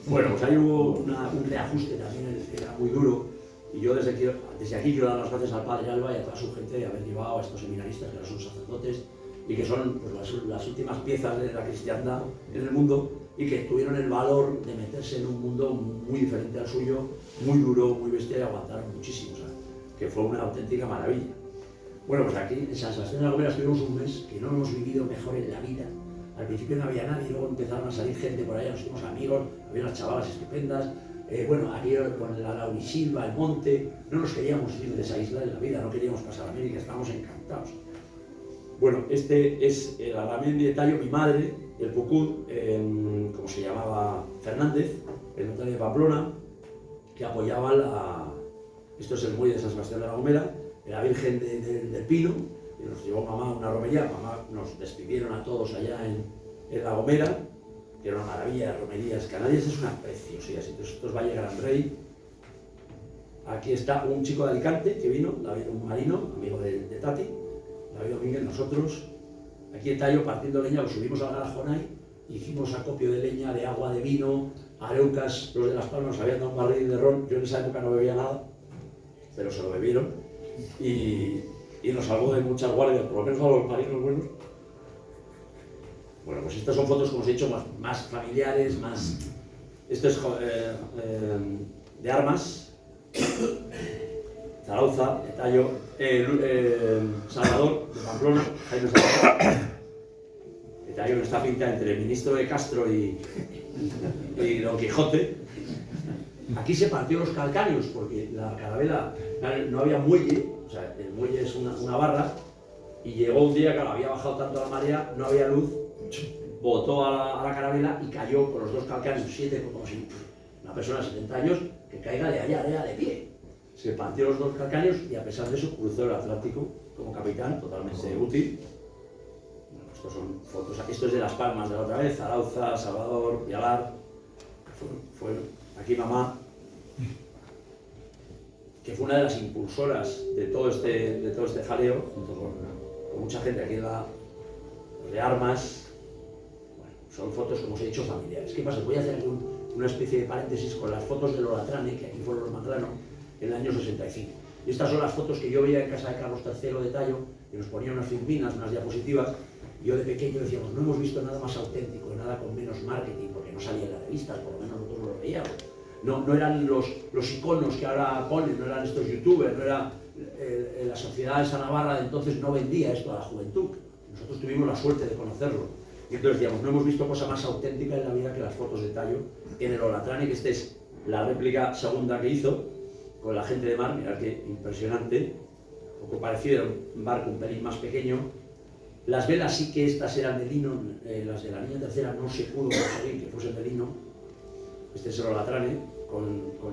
Bueno, pues ahí hubo un reajuste también, era muy duro, y yo desde aquí quiero dar las gracias al padre Alba y a toda su gente de haber llevado a estos seminaristas, que ahora son sacerdotes, y que son pues, las últimas piezas de la cristiandad en el mundo, y que tuvieron el valor de meterse en un mundo muy diferente al suyo, muy duro, muy bestia, y aguantaron muchísimo, o sea, que fue una auténtica maravilla. Bueno, pues aquí en San Sebastián de La Gomera estuvimos un mes que no hemos vivido mejor en la vida. Al principio no había nadie, luego empezaron a salir gente por allá, nos hicimos amigos, había unas chavalas estupendas. Bueno, aquí con la Laurisilva, el monte, no nos queríamos ir de esa isla en la vida, no queríamos pasar a América, estábamos encantados. Bueno, este es el Larramendi de Etayo, mi madre, el Pucud, como se llamaba Fernández, el notario de Pamplona, que apoyaba esto es el muelle de San Sebastián de La Gomera, la Virgen del Pino, y nos llevó mamá a una romería. Mamá nos despidieron a todos allá en La Gomera, que era una maravilla de romerías. Canarias es una preciosidad. Entonces, esto es Valle Gran Rey. Aquí está un chico de Alicante que vino, un marino, amigo de Tati, David Domínguez, nosotros. Aquí en Etayo, partiendo leña, lo subimos al Garajonay, hicimos acopio de leña, de agua, de vino, areucas. Los de Las Palmas nos habían dado un barril de ron. Yo en esa época no bebía nada, pero se lo bebieron. Y nos salvó de muchas guardias, por lo menos a los marinos buenos. Bueno, pues estas son fotos, como os he dicho, más familiares, más... Esto es de Armas, Zarauza, Etayo, Salvador, de Pamplona, Jaime Salvador. Etayo en esta pinta entre el ministro de Castro y Don Quijote. Aquí se partió los calcáreos porque la carabela no había muelle, o sea, el muelle es una barra, y llegó un día, claro, había bajado tanto la marea, no había luz, botó a la carabela y cayó con los 2 calcáreos, 7, como si una persona de 70 años que caiga de allá de pie. Se partió los 2 calcáreos y a pesar de eso cruzó el Atlántico como capitán, totalmente útil. Bueno, estos son fotos, esto es de Las Palmas de la otra vez, Zarauza, Salvador, Vialar. Fue aquí mamá, que fue una de las impulsoras de todo este jaleo, junto con mucha gente aquí los de Armas. Bueno, son fotos, como os he dicho, familiares. ¿Qué pasa? Voy a hacer aquí una especie de paréntesis con las fotos de Lolatrane, que aquí fueron los Manglano, en el año 65. Y estas son las fotos que yo veía en casa de Carlos III de Etayo, que nos ponían unas filminas, unas diapositivas. Yo de pequeño decíamos, no hemos visto nada más auténtico, nada con menos marketing, porque no salía en las revistas, por lo menos nosotros lo veíamos. no eran los iconos que ahora ponen, no eran estos youtubers, no era la sociedad de esa Navarra de entonces no vendía esto a la juventud. Nosotros tuvimos la suerte de conocerlo. Y entonces, digamos, no hemos visto cosa más auténtica en la vida que las fotos de Tallo en el Olatrane, que esta es la réplica segunda que hizo con la gente de mar. Mirad qué impresionante, un poco parecido a un barco un pelín más pequeño. Las velas sí que estas eran de lino, las de la Niña Tercera no se pudo conseguir que fuesen de lino. Este es el Olatrane,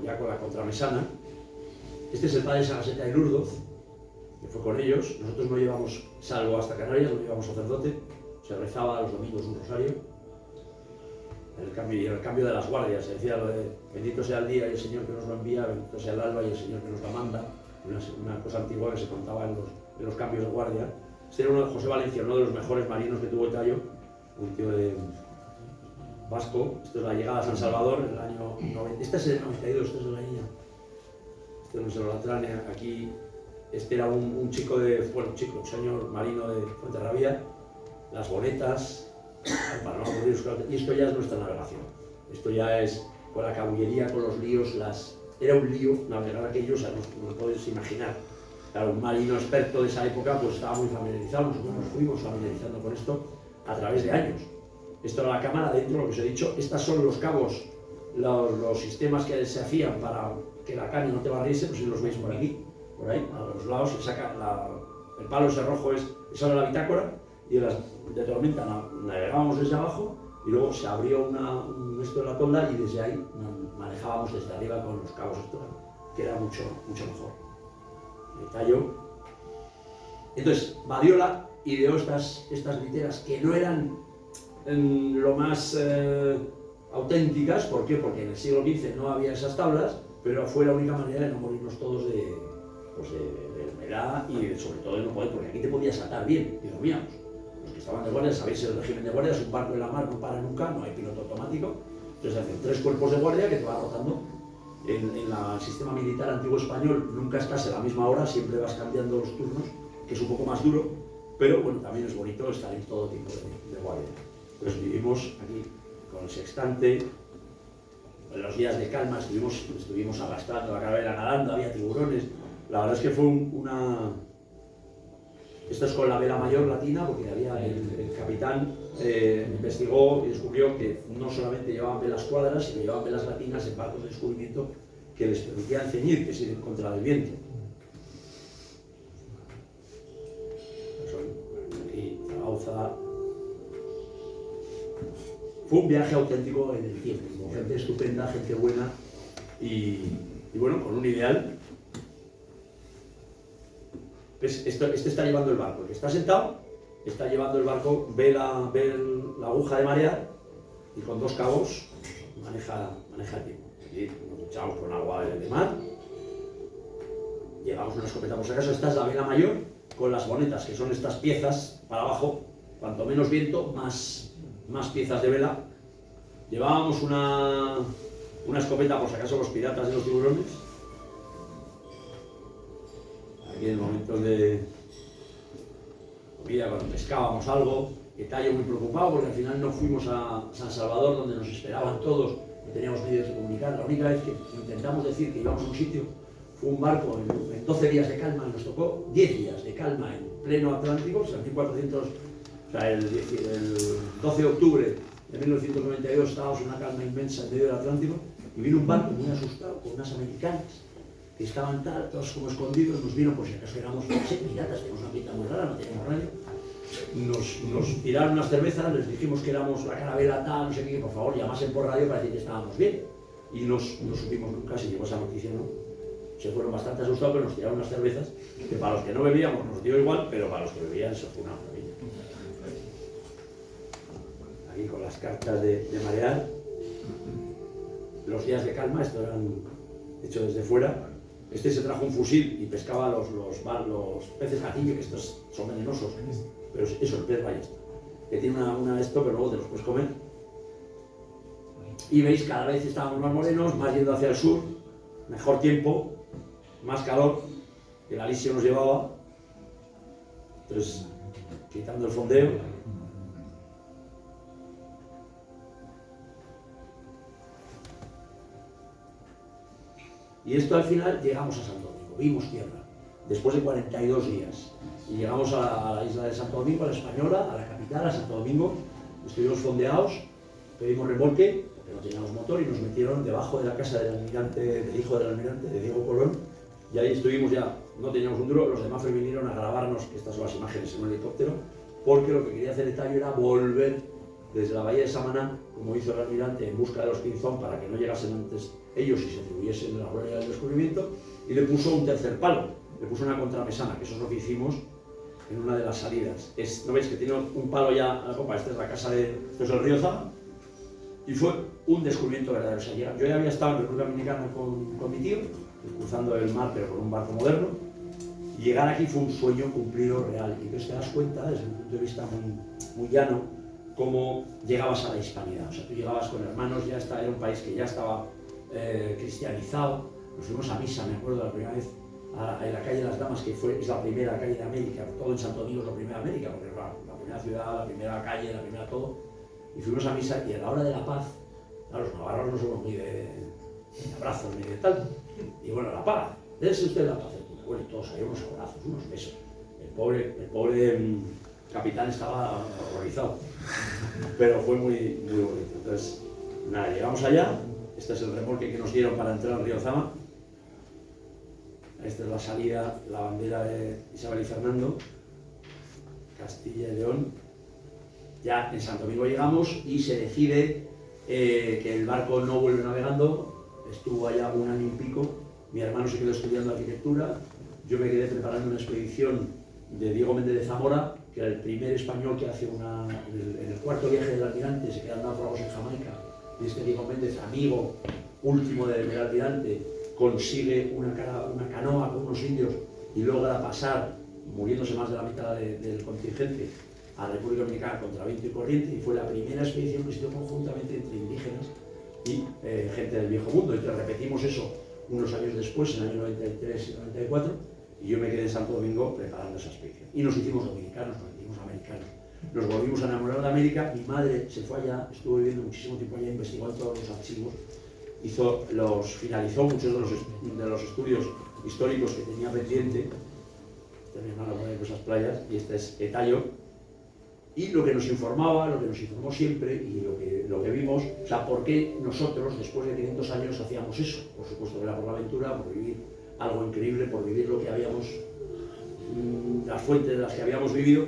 ya con la contramesana. Este es el padre de Sagaseta de Lurdoz, que fue con ellos. Nosotros no llevamos, salvo hasta Canarias, no llevamos sacerdote. Se rezaba los domingos un rosario. El cambio de las guardias, se decía lo de bendito sea el día y el Señor que nos lo envía, bendito sea el alba y el Señor que nos lo manda. Una cosa antigua que se contaba en los cambios de guardia. Este era uno de José Valencia, uno de los mejores marinos que tuvo el Tallo, un tío de vasco. Esto es la llegada a San Salvador en el año 90. Este es el 92, este es de la Niña. Este no es el Olatrane. Aquí, este era un chico un señor marino de Fuenterrabía. Las boletas, para no aburrir, y esto ya es nuestra navegación. Esto ya es con la cabullería, con los líos, era un lío navegar aquello, o sea, no lo podéis imaginar. Claro, un marino experto de esa época pues estaba muy familiarizado, nosotros nos fuimos familiarizando con esto a través de años. Esto era la cámara dentro, lo que os he dicho, estos son los cabos, los sistemas que se hacían para que la caña no te barriese, pues si los veis por aquí, por ahí, a los lados, el palo ese rojo esa era la bitácora, y de tormenta navegábamos desde abajo y luego se abrió esto de la tolda y desde ahí manejábamos desde arriba con los cabos esto, que era mucho mejor. El Tallo. Entonces, Badiola ideó estas literas que no eran lo más auténticas. ¿Por qué? Porque en el siglo XV no había esas tablas, pero fue la única manera de no morirnos todos de humedad y sobre todo de no poder, porque aquí te podías atar bien y dormíamos. Los que estaban de guardia, sabéis, el régimen de guardia es un barco en la mar, no para nunca, no hay piloto automático. Entonces hacen 3 cuerpos de guardia que te va rotando. En el sistema militar antiguo español nunca estás a la misma hora, siempre vas cambiando los turnos, que es un poco más duro, pero bueno, también es bonito estar en todo tipo de guardia. Entonces vivimos aquí con el sextante, en los días de calma estuvimos arrastrando la calavera, nadando, había tiburones. La verdad es que fue esto es con la vela mayor latina, porque el capitán investigó y descubrió que no solamente llevaban velas cuadras, sino llevaban velas latinas en barcos de descubrimiento que les permitían ceñir, que es ir en contra del viento. Aquí, Zaragoza. Fue un viaje auténtico en el tiempo, con gente estupenda, gente buena y bueno, con un ideal. Este está llevando el barco, el que está sentado está llevando el barco, ve la aguja de marear y con 2 cabos maneja el tiempo. Aquí nos echamos con agua de mar, llevamos una escopeta por si acaso. Esta es la vela mayor con las bonetas, que son estas piezas para abajo. Cuanto menos viento, más piezas de vela. Llevábamos una escopeta por si acaso los piratas y los tiburones. Aquí en momentos de comida, cuando pescábamos algo, que Tallo muy preocupado porque al final no fuimos a San Salvador donde nos esperaban todos y teníamos medios de comunicar. La única vez que intentamos decir que íbamos a un sitio fue un barco en 12 días de calma, y nos tocó 10 días de calma en pleno Atlántico, o sea, 1400, o sea, el 12 de octubre de 1992 estábamos en una calma inmensa en medio del Atlántico y vino un barco muy asustado con unas americanas que estaban todos como escondidos, nos vieron por si acaso éramos piratas, teníamos una pinta muy rara, no teníamos radio. Nos tiraron unas cervezas, les dijimos que éramos la calavera tal, no sé qué, que por favor llamasen por radio para decir que estábamos bien. Y no supimos nunca si llegó esa noticia o no. Se fueron bastante asustados, pero nos tiraron unas cervezas, que para los que no bebíamos nos dio igual, pero para los que bebían eso fue una maravilla. Aquí con las cartas de marear, los días de calma, esto eran hechos desde fuera. Este se trajo un fusil y pescaba los peces gatillo, que estos son venenosos, pero eso, el pez ballesta, que tiene una esto, pero luego te los puedes comer. Y veis, cada vez estábamos más morenos, más yendo hacia el sur, mejor tiempo, más calor, el alisio nos llevaba. Entonces, quitando el fondeo, Y esto al final llegamos a Santo Domingo, vimos tierra, después de 42 días. Y llegamos a la isla de Santo Domingo, a la Española, a la capital, a Santo Domingo. Estuvimos fondeados, pedimos remolque, porque no teníamos motor, y nos metieron debajo de la casa del almirante, del hijo del almirante, de Diego Colón. Y ahí estuvimos ya, no teníamos un duro, los de Mafre vinieron a grabarnos, que estas son las imágenes en un helicóptero, porque lo que quería hacer Etallo era volver desde la bahía de Samaná, como hizo el almirante, en busca de los Pinzón, para que no llegasen antes ellos y se atribuyesen la gloria del descubrimiento, y le puso un tercer palo, le puso una contramesana, que eso es lo que hicimos en una de las salidas. ¿No veis que tiene un palo ya a la copa? Esta es la casa de... Esto es el río Zama, y fue un descubrimiento verdadero. O sea, yo ya había estado en República Dominicana con mi tío, cruzando el mar, pero con un barco moderno, y llegar aquí fue un sueño cumplido real. Y entonces te das cuenta, desde un punto de vista muy llano, cómo llegabas a la hispanidad. O sea, tú llegabas con hermanos, ya era un país que ya estaba cristianizado. Nos fuimos a misa, me acuerdo la primera vez, en la calle de las Damas, que es la primera calle de América. Todo en Santo Domingo es la primera América, porque es la primera ciudad, la primera calle, la primera todo. Y fuimos a misa, y a la hora de la paz, claro, los navarros no somos muy de abrazos ni de tal. Y bueno, la paz, dése usted la paz. Bueno, y todos ahí unos abrazos, unos besos. El pobre capitán estaba horrorizado, pero fue muy bonito. Entonces, nada, llegamos allá. Este es el remolque que nos dieron para entrar al río Zama. Esta es la salida, la bandera de Isabel y Fernando, Castilla y León. Ya en Santo Domingo llegamos y se decide que el barco no vuelve navegando. Estuvo allá un año y pico. Mi hermano se quedó estudiando arquitectura. Yo me quedé preparando una expedición de Diego Méndez de Zamora, que era el primer español que hace en el cuarto viaje del almirante, se quedan náufragos en Jamaica. Y este Diego Méndez, amigo último del almirante, consigue una canoa con unos indios y logra pasar, muriéndose más de la mitad del contingente, a República Dominicana contra viento y corriente, y fue la primera expedición que se hizo conjuntamente entre indígenas y gente del viejo mundo. Entonces repetimos eso unos años después, en el año 93 y 94, y yo me quedé en Santo Domingo preparando esa expedición. Y nos hicimos dominicanos, nos hicimos americanos. Nos volvimos a enamorar de América. Mi madre se fue allá, estuvo viviendo muchísimo tiempo allá, investigó todos los archivos, finalizó muchos de los estudios históricos que tenía pendiente. Esta es mi hermana por esas playas, y este es Etallo. Y lo que nos informaba, lo que nos informó siempre, y lo que vimos, o sea, por qué nosotros, después de 500 años, hacíamos eso. Por supuesto que era por la aventura, por vivir algo increíble, por vivir lo que habíamos, las fuentes de las que habíamos vivido.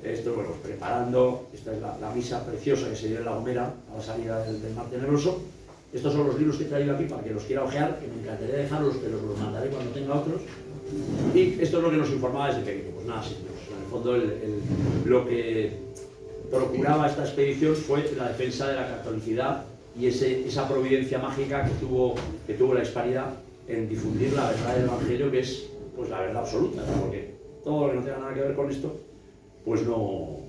Esto, bueno, preparando, esta es la misa preciosa que se dio en La Gomera, a la salida del Mar Tenebroso. Estos son los libros que he traído aquí para que los quiera ojear, que me encantaría dejarlos, pero los mandaré cuando tenga otros. Y esto es lo que nos informaba desde pequeño. Pues nada, sí, pues en el fondo lo que procuraba esta expedición fue la defensa de la catolicidad y esa providencia mágica que tuvo la hispanidad en difundir la verdad del Evangelio, que es pues la verdad absoluta, ¿no? Porque todo lo que no tenga nada que ver con esto, pues no...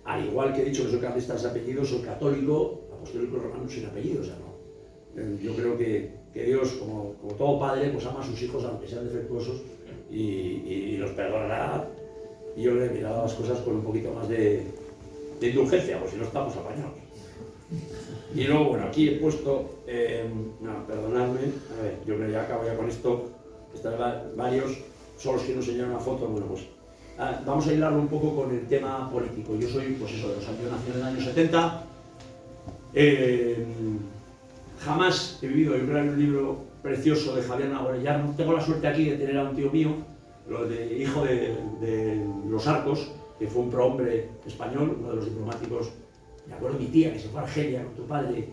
Al igual que he dicho que soy carlista de apellido, soy católico, apostólico romano sin apellido, o sea, no. Yo creo que Dios, como todo padre, pues ama a sus hijos aunque sean defectuosos y los perdonará. Y yo le he mirado las cosas con un poquito más de indulgencia, pues si no estamos apañados. Y luego, bueno, aquí he puesto, perdonadme, a ver, yo creo que ya acabo ya con esto, están varios, solo os quiero enseñar una foto, bueno, pues vamos a hilarlo un poco con el tema político. Yo soy, pues eso, de los años, nací en el año 70, jamás he vivido, yo creo que hay un libro precioso de Javier Nagorellano, tengo la suerte aquí de tener a un tío mío, hijo de los Arcos, que fue un prohombre español, uno de los diplomáticos. Me acuerdo de mi tía que se fue a Argelia con tu padre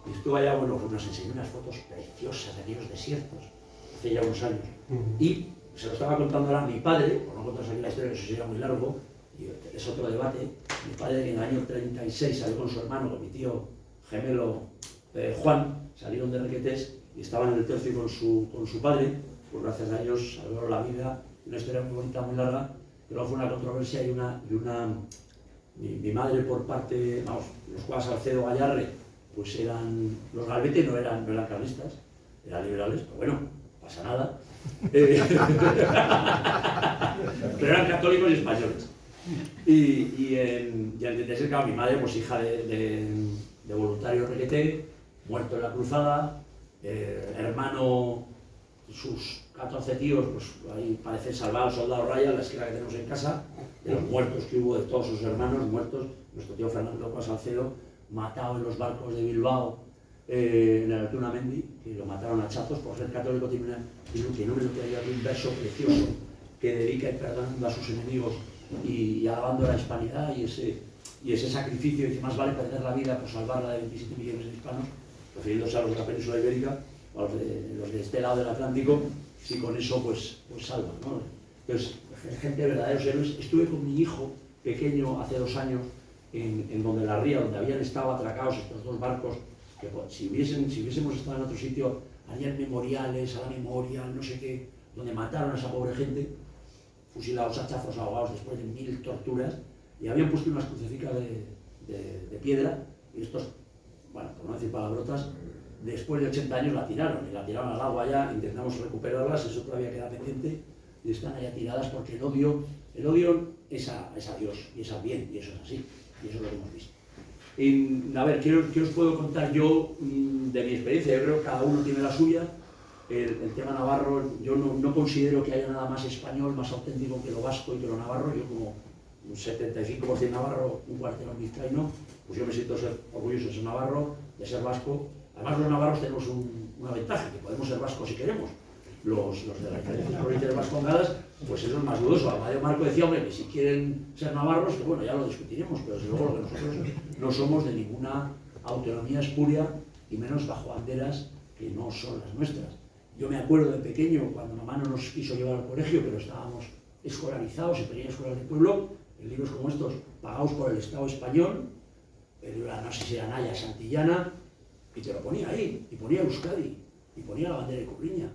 y estuvo allá, bueno, pues nos enseñó unas fotos preciosas de aquellos desiertos, hace ya unos años. Y se lo estaba contando ahora a mi padre, por no contaros aquí la historia, que eso sería muy largo, y es otro debate. Mi padre, que en el año 36 salió con su hermano, con mi tío gemelo Juan, salieron de Requetés y estaban en el tercio con su padre, pues gracias a ellos salvaron la vida. Una historia muy bonita, muy larga, pero fue una controversia y mi madre por parte, vamos, los Juan Salcedo Gallarre, pues eran, los Galvete no eran carlistas, eran liberales, pero bueno, no pasa nada. Pero eran católicos y españoles. Y en 36, claro, mi madre, pues hija de voluntario Requeté, muerto en la cruzada, hermano, sus 14 tíos, pues ahí parecen salvados, soldados Ryan, la esquela que tenemos en casa, de los muertos que hubo, de todos sus hermanos muertos. Nuestro tío Fernando Salcedo, matado en los barcos de Bilbao, en el Tunamendi, que lo mataron a hachazos por ser católico. Tiene un verso precioso que dedica perdonando a sus enemigos y alabando la hispanidad y ese sacrificio, y que más vale perder la vida por salvarla de 27 millones de hispanos, refiriéndose a los de la península ibérica, a los de este lado del Atlántico, si con eso pues salvan, ¿no? Entonces, gente de verdaderos héroes. Estuve con mi hijo pequeño hace 2 años en donde la ría, donde habían estado atracados estos 2 barcos, que pues, si hubiésemos estado en otro sitio, harían memoriales a la memoria, no sé qué, donde mataron a esa pobre gente, fusilados, hachazos, ahogados después de 1000 torturas, y habían puesto unas crucecitas de piedra, y estos, bueno, por no decir palabrotas, después de 80 años la tiraron al agua ya. Intentamos recuperarlas, eso todavía queda pendiente, y están allá tiradas porque el odio es a Dios, y es al bien, y eso es así, y eso es lo que hemos visto. A ver, ¿qué os puedo contar yo de mi experiencia? Yo creo que cada uno tiene la suya. El tema navarro, yo no considero que haya nada más español, más auténtico que lo vasco y que lo navarro. Yo como un 75% navarro, un cuartelón vizcaíno, pues yo me siento orgulloso de ser navarro, de ser vasco. Además, los navarros tenemos una ventaja, que podemos ser vascos si queremos. Los de las diferentes provincias vascongadas, pues eso es más dudoso. Amadeo Marco decía, hombre, que si quieren ser navarros, que bueno, ya lo discutiremos, pero desde luego lo que nosotros no somos de ninguna autonomía espuria, y menos bajo banderas que no son las nuestras. Yo me acuerdo de pequeño, cuando mamá no nos quiso llevar al colegio, pero estábamos escolarizados en pequeñas escuelas del pueblo, en libros como estos, pagados por el Estado español, no sé si era Naya Santillana, y te lo ponía ahí, y ponía Euskadi, y ponía la bandera de Cobriña,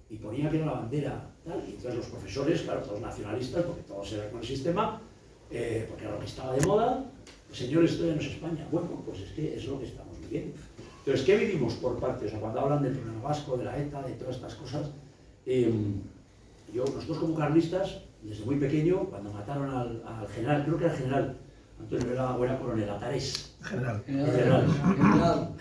y ponía que era la bandera tal, y entonces los profesores, claro, todos nacionalistas, porque todos eran con el sistema, porque era lo que estaba de moda. Señores, esto ya no es España. Bueno, pues es que es lo que estamos viviendo. Entonces, ¿qué vivimos por partes? O sea, cuando hablan del problema vasco, de la ETA, de todas estas cosas, nosotros como carlistas, desde muy pequeño, cuando mataron al general, creo que era general, Antonio Vela o era coronel, Atarés.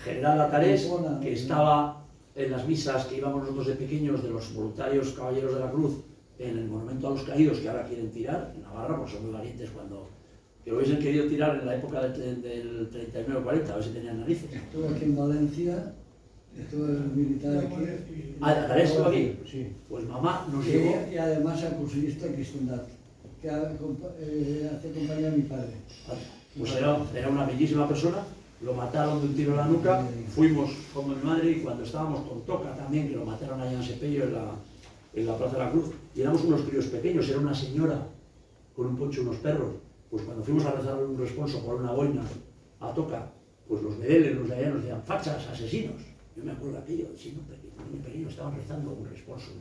General Atarés, que estaba en las misas que íbamos nosotros de pequeños de los voluntarios Caballeros de la Cruz en el Monumento a los Caídos, que ahora quieren tirar en Navarra, porque son muy valientes que lo hubiesen querido tirar en la época del 39-40, a ver si tenían narices. Estuvo aquí en Valencia, estuvo el militar aquí. ¿Atarés estuvo aquí? Sí. Pues mamá nos llevó. Y además acursionista en cristiandad, que hace compañía a mi padre. Pues era una bellísima persona. Lo mataron de un tiro en la nuca, fuimos con mi madre, y cuando estábamos con Toca también, que lo mataron allá en Sepello, en la Plaza de la Cruz, y éramos unos críos pequeños, era una señora con un poncho y unos perros. Pues cuando fuimos a rezar un responso por una boina a Toca, pues los medeles, los de allá nos decían, fachas, asesinos. Yo me acuerdo de aquello, siendo pequeño, estaban rezando un responso,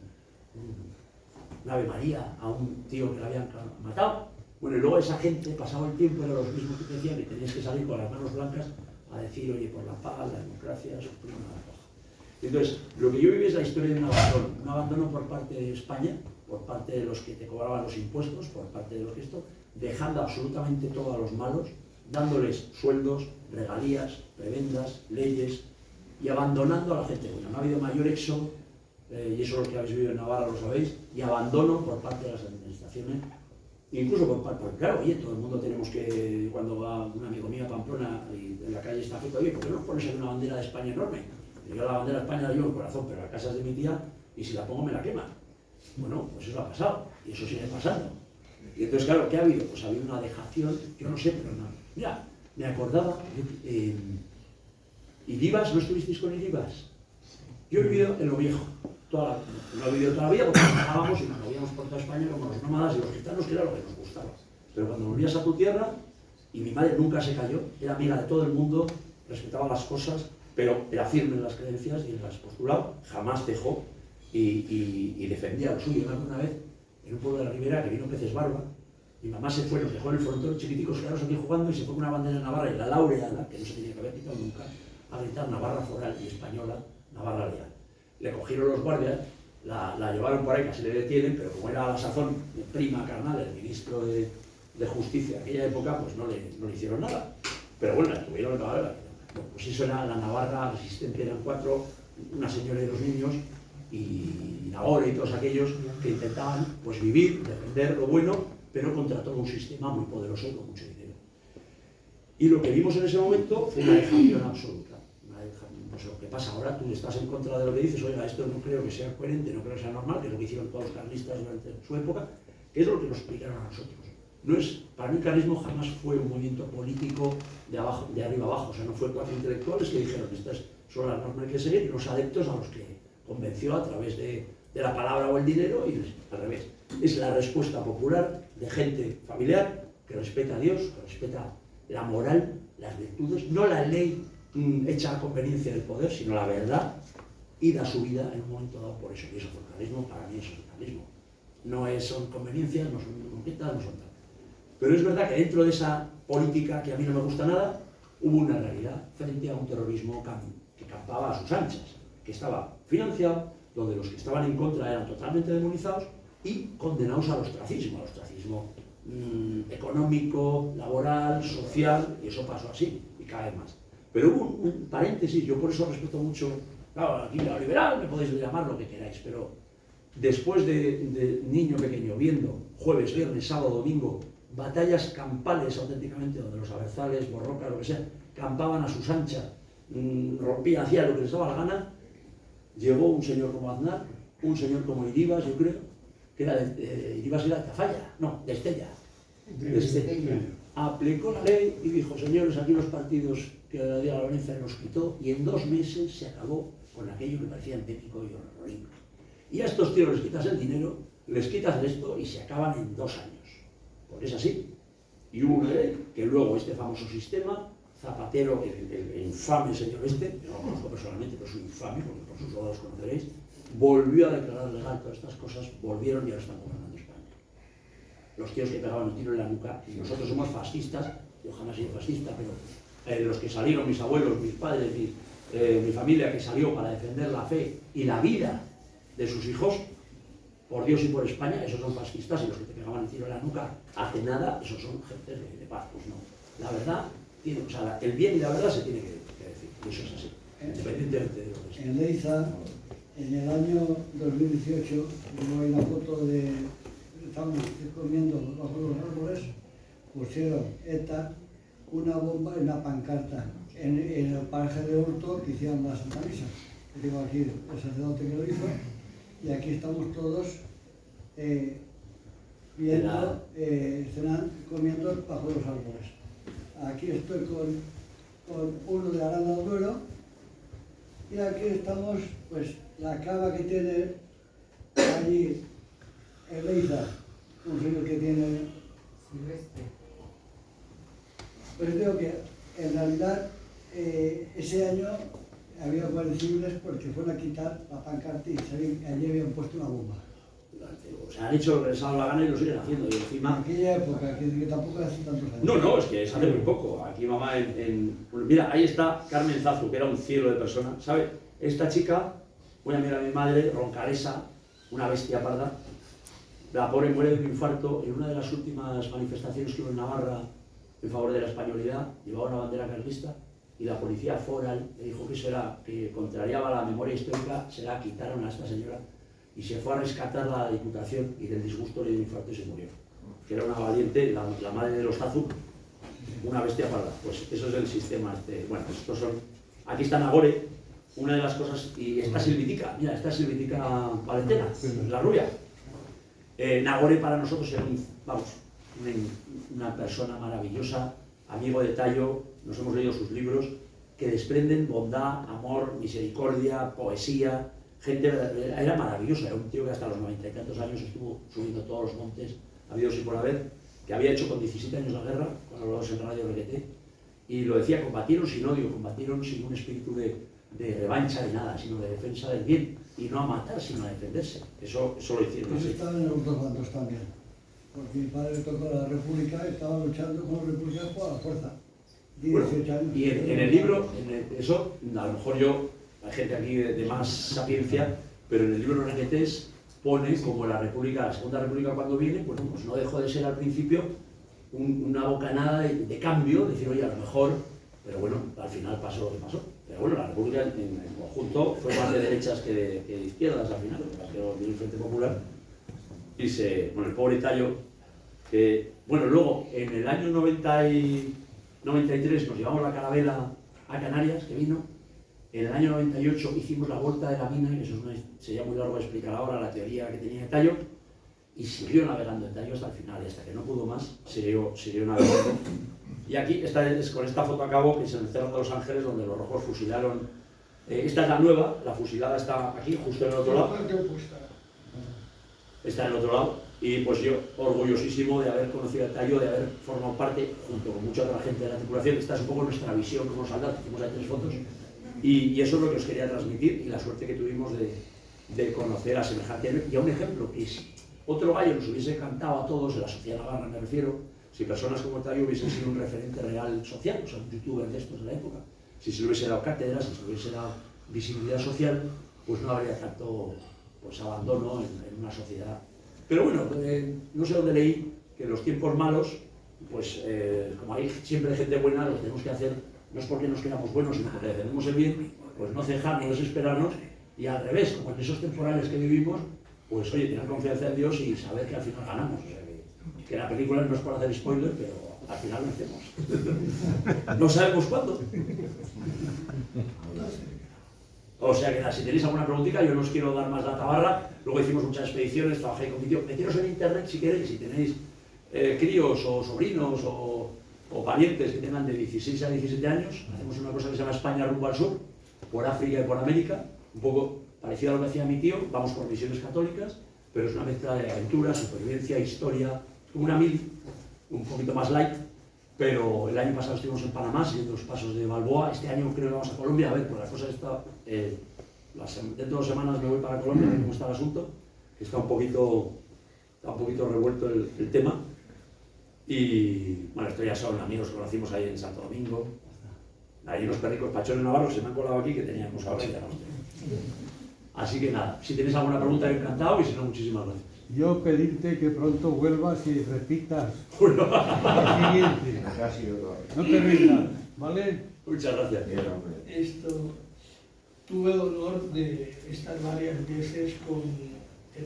una Ave María a un tío que le habían matado. Bueno, y luego esa gente, pasado el tiempo, eran los mismos que te decían que tenías que salir con las manos blancas a decir, oye, por la paz, la democracia, suprima la paz. Entonces, lo que yo viví es la historia de un abandono por parte de España, por parte de los que te cobraban los impuestos, por parte de los que dejando absolutamente todo a los malos, dándoles sueldos, regalías, prebendas, leyes, y abandonando a la gente. Bueno, no ha habido mayor éxodo, y eso es lo que habéis vivido en Navarra, lo sabéis, y abandono por parte de las administraciones. Incluso porque claro, oye, todo el mundo tenemos que, cuando va un amigo mío a Pamplona y en la calle está afectado, oye, ¿por qué no pones aquí una bandera de España enorme? Y yo la bandera de España la llevo en el corazón, pero la casa es de mi tía y si la pongo me la queman. Bueno, pues eso ha pasado y eso sigue pasando. Y entonces, claro, ¿qué ha habido? Pues ha habido una dejación, yo no sé, pero no. Mira, me acordaba, ¿Iribas? ¿No estuvisteis con Iribas? Yo he vivido en lo viejo. No he vivido toda la vida porque trabajábamos y nos movíamos por toda España como los nómadas y los gitanos, que era lo que nos gustaba. Pero cuando volvías a tu tierra, y mi madre nunca se cayó, era amiga de todo el mundo, respetaba las cosas, pero era firme en las creencias y en las postulados, jamás dejó y defendía lo suyo. Una vez, en un pueblo de la Ribera, que vino Peces Barba, mi mamá se fue, nos dejó en el frontón chiquiticos, quedaros aquí jugando, y se fue con una bandera de Navarra y la laureada, que no se tenía que haber quitado nunca, a gritar Navarra foral y española, Navarra leal. Le cogieron los guardias, la llevaron por ahí, casi le detienen, pero como era a la sazón prima carnal, el ministro de Justicia de aquella época, pues no le hicieron nada. Pero bueno, la tuvieron en Navarra. Bueno, pues eso era la Navarra resistente, eran 4 una señora y dos niños, y Nagore y todos aquellos que intentaban pues vivir, defender lo bueno, pero contra todo un sistema muy poderoso y con mucho dinero. Y lo que vimos en ese momento fue una dejación absoluta. Pues lo que pasa ahora, tú estás en contra de lo que dices, oiga, esto no creo que sea coherente, no creo que sea normal, que es lo que hicieron todos los carlistas durante su época, que es lo que nos explicaron a nosotros. No es, para mí el carlismo jamás fue un movimiento político de arriba abajo, o sea, no fue cuatro intelectuales que dijeron, estas son las normas que hay que seguir, y unos adeptos a los que convenció a través de la palabra o el dinero, y al revés. Es la respuesta popular de gente familiar que respeta a Dios, que respeta la moral, las virtudes, no la ley hecha a conveniencia del poder, sino la verdad, y da su vida en un momento dado por eso. Y eso fue el carlismo, para mí eso es el carlismo. No son conveniencias, no son conquistas, no son tal. Pero es verdad que dentro de esa política, que a mí no me gusta nada, hubo una realidad frente a un terrorismo que campaba a sus anchas, que estaba financiado, donde los que estaban en contra eran totalmente demonizados y condenados al ostracismo económico, laboral, social, y eso pasó así, y cada vez más. Pero hubo un paréntesis, yo por eso respeto mucho, claro, aquí la liberal, me podéis llamar lo que queráis, pero después de niño pequeño viendo jueves, viernes, sábado, domingo, batallas campales auténticamente, donde los averzales, borrocas, lo que sea, campaban a sus anchas, rompían, hacían lo que les daba la gana, llegó un señor como Aznar, un señor como Iribas, yo creo, que era Iribas era de Tafalla, no, de Estella. Aplicó la ley y dijo, señores, aquí los partidos que la Diego Lorenza los quitó, y en 2 meses se acabó con aquello que parecía endémico y horrible. Y a estos tíos les quitas el dinero, les quitas esto y se acaban en 2 años. Pues es así. Y hubo una ley que luego este famoso sistema, Zapatero, el infame señor este, yo no lo conozco personalmente, pero es un infame, porque por sus lados conoceréis, volvió a declarar legal todas estas cosas, volvieron y ahora están gobernando España. Los tíos que pegaban el tiro en la nuca, y nosotros somos fascistas, yo jamás he sido fascista, pero los que salieron, mis abuelos, mis padres, mi familia que salió para defender la fe y la vida de sus hijos, por Dios y por España, esos son fascistas, y los que te pegaban el tiro en la nuca hace nada, esos son gente de paz. Pues no. La verdad, o sea, el bien y la verdad se tiene que decir, y eso es así, independientemente de lo que sea. En Leiza, en el año 2018, hubo una foto de, estábamos comiendo bajo los árboles, pusieron ETA una bomba en una pancarta en el paraje de Hurto que hicieron la Santa Misa. Digo aquí el sacerdote que lo hizo, y aquí estamos todos viendo, cenando, comiendo bajo los árboles. Aquí estoy con uno de Aranda del Duero, y aquí estamos, pues, la cava que tiene allí en Leiza, un señor que tiene... Silvestre. Pues digo que en realidad ese año había guardias civiles porque fueron a quitar la pancarta y allí habían puesto una bomba. O sea, han hecho lo que les ha dado la gana y lo siguen haciendo. Y encima... En aquella época, que tampoco hace tantos años. No, es que es hace muy poco. Aquí mamá mira, ahí está Carmen Zazu, que era un cielo de persona. ¿Sabe? Esta chica, voy a mirar a mi madre, roncalesa, una bestia parda. La pobre muere de un infarto en una de las últimas manifestaciones que hubo en Navarra en favor de la españolidad. Llevaba una bandera carlista y la policía foral le dijo que eso era, que contrariaba la memoria histórica, se la quitaron a esta señora y se fue a rescatar a la Diputación, y del disgusto le dio un infarto y se murió. Que era una valiente, la madre de los Zazu, una bestia parda. Pues eso es el sistema. Bueno, estos son... Aquí está Nagore, una de las cosas, y esta Silvitica, mira, esta Silvitica Valentena, la rubia. Nagore para nosotros era una persona maravillosa, amigo de Tallo, nos hemos leído sus libros, que desprenden bondad, amor, misericordia, poesía. Gente, era maravillosa, era un tío que hasta los 90 y tantos años estuvo subiendo todos los montes habidos y por haber, que había hecho con 17 años la guerra, con los dos en Radio RQT, y lo decía, combatieron sin odio, combatieron sin un espíritu de revancha ni nada, sino de defensa del bien, y no a matar, sino a defenderse. Eso lo hicieron Pues así. estaban en los dos bandos también, porque mi padre tocó la República, estaba luchando con la República por la fuerza. 18 años. Y en el libro, eso, a lo mejor hay gente aquí de más sapiencia, pero en el libro Requetés pone como la Segunda República cuando viene, bueno, pues no dejó de ser al principio una bocanada de cambio, decir, oye, a lo mejor, pero bueno, al final pasó lo que pasó. Pero bueno, la República en conjunto fue más de derechas que de izquierdas al final, quedó el Frente Popular. Y el pobre Tallo, que, bueno, luego en el año 93 nos llevamos la carabela a Canarias, que vino. En el año 98 hicimos la vuelta de la mina, que eso sería muy largo de explicar ahora la teoría que tenía Tallo, y siguió navegando en Tallo hasta el final, y hasta que no pudo más, siguió navegando. Y aquí, con esta foto a cabo, que es en el Cerro de los Ángeles, donde los rojos fusilaron. Esta es la nueva, la fusilada está aquí, justo en el otro lado. Está en el otro lado. Y pues yo, orgullosísimo de haber conocido a Tallo, de haber formado parte, junto con mucha otra gente de la tripulación. Esta es un poco nuestra visión como soldados, hicimos ahí 3 fotos. Y eso es lo que os quería transmitir, y la suerte que tuvimos de conocer a semejante. Y a un ejemplo, que si otro gallo nos hubiese cantado a todos, en la sociedad navarra me refiero, si personas como Tallo hubiesen sido un referente real social, o sea, un youtuber de estos de la época, si se le hubiese dado cátedra, si se le hubiese dado visibilidad social, pues no habría tanto abandono en una sociedad. Pero bueno, no sé dónde leí que en los tiempos malos, pues como hay siempre gente buena, lo que tenemos que hacer no es porque nos quedamos buenos, sino porque tenemos el bien, pues no cejar, no desesperarnos, y al revés, como en esos temporales que vivimos, pues oye, tener confianza en Dios y saber que al final ganamos. O sea, que la película no es por hacer spoiler, pero al final vencemos. No sabemos cuándo. O sea que si tenéis alguna preguntita, yo no os quiero dar más la tabarra. Luego hicimos muchas expediciones, trabajé con vídeo. Meteros en internet si queréis, si tenéis críos o sobrinos o parientes que tengan de 16 a 17 años. Hacemos una cosa que se llama España rumbo al sur, por África y por América, un poco parecido a lo que hacía mi tío. Vamos por misiones católicas, pero es una mezcla de aventura, supervivencia, historia, como una mili, un poquito más light. Pero el año pasado estuvimos en Panamá, siguiendo los pasos de Balboa. Este año creo que vamos a Colombia. A ver, pues la cosa está... dentro de 2 semanas me voy para Colombia, a ver cómo está el asunto. Está un poquito revuelto el tema. Y bueno, esto ya son amigos que conocimos ahí en Santo Domingo. Hay unos perricos pachones navarros que se me han colado aquí que teníamos ahora y ya no los tengo. Así que nada, si tenéis alguna pregunta, encantado, y si no, muchísimas gracias. Yo pedirte que pronto vuelvas y repitas el siguiente. No te rindas, ¿vale? Muchas gracias. Tuve el honor de estar varias veces con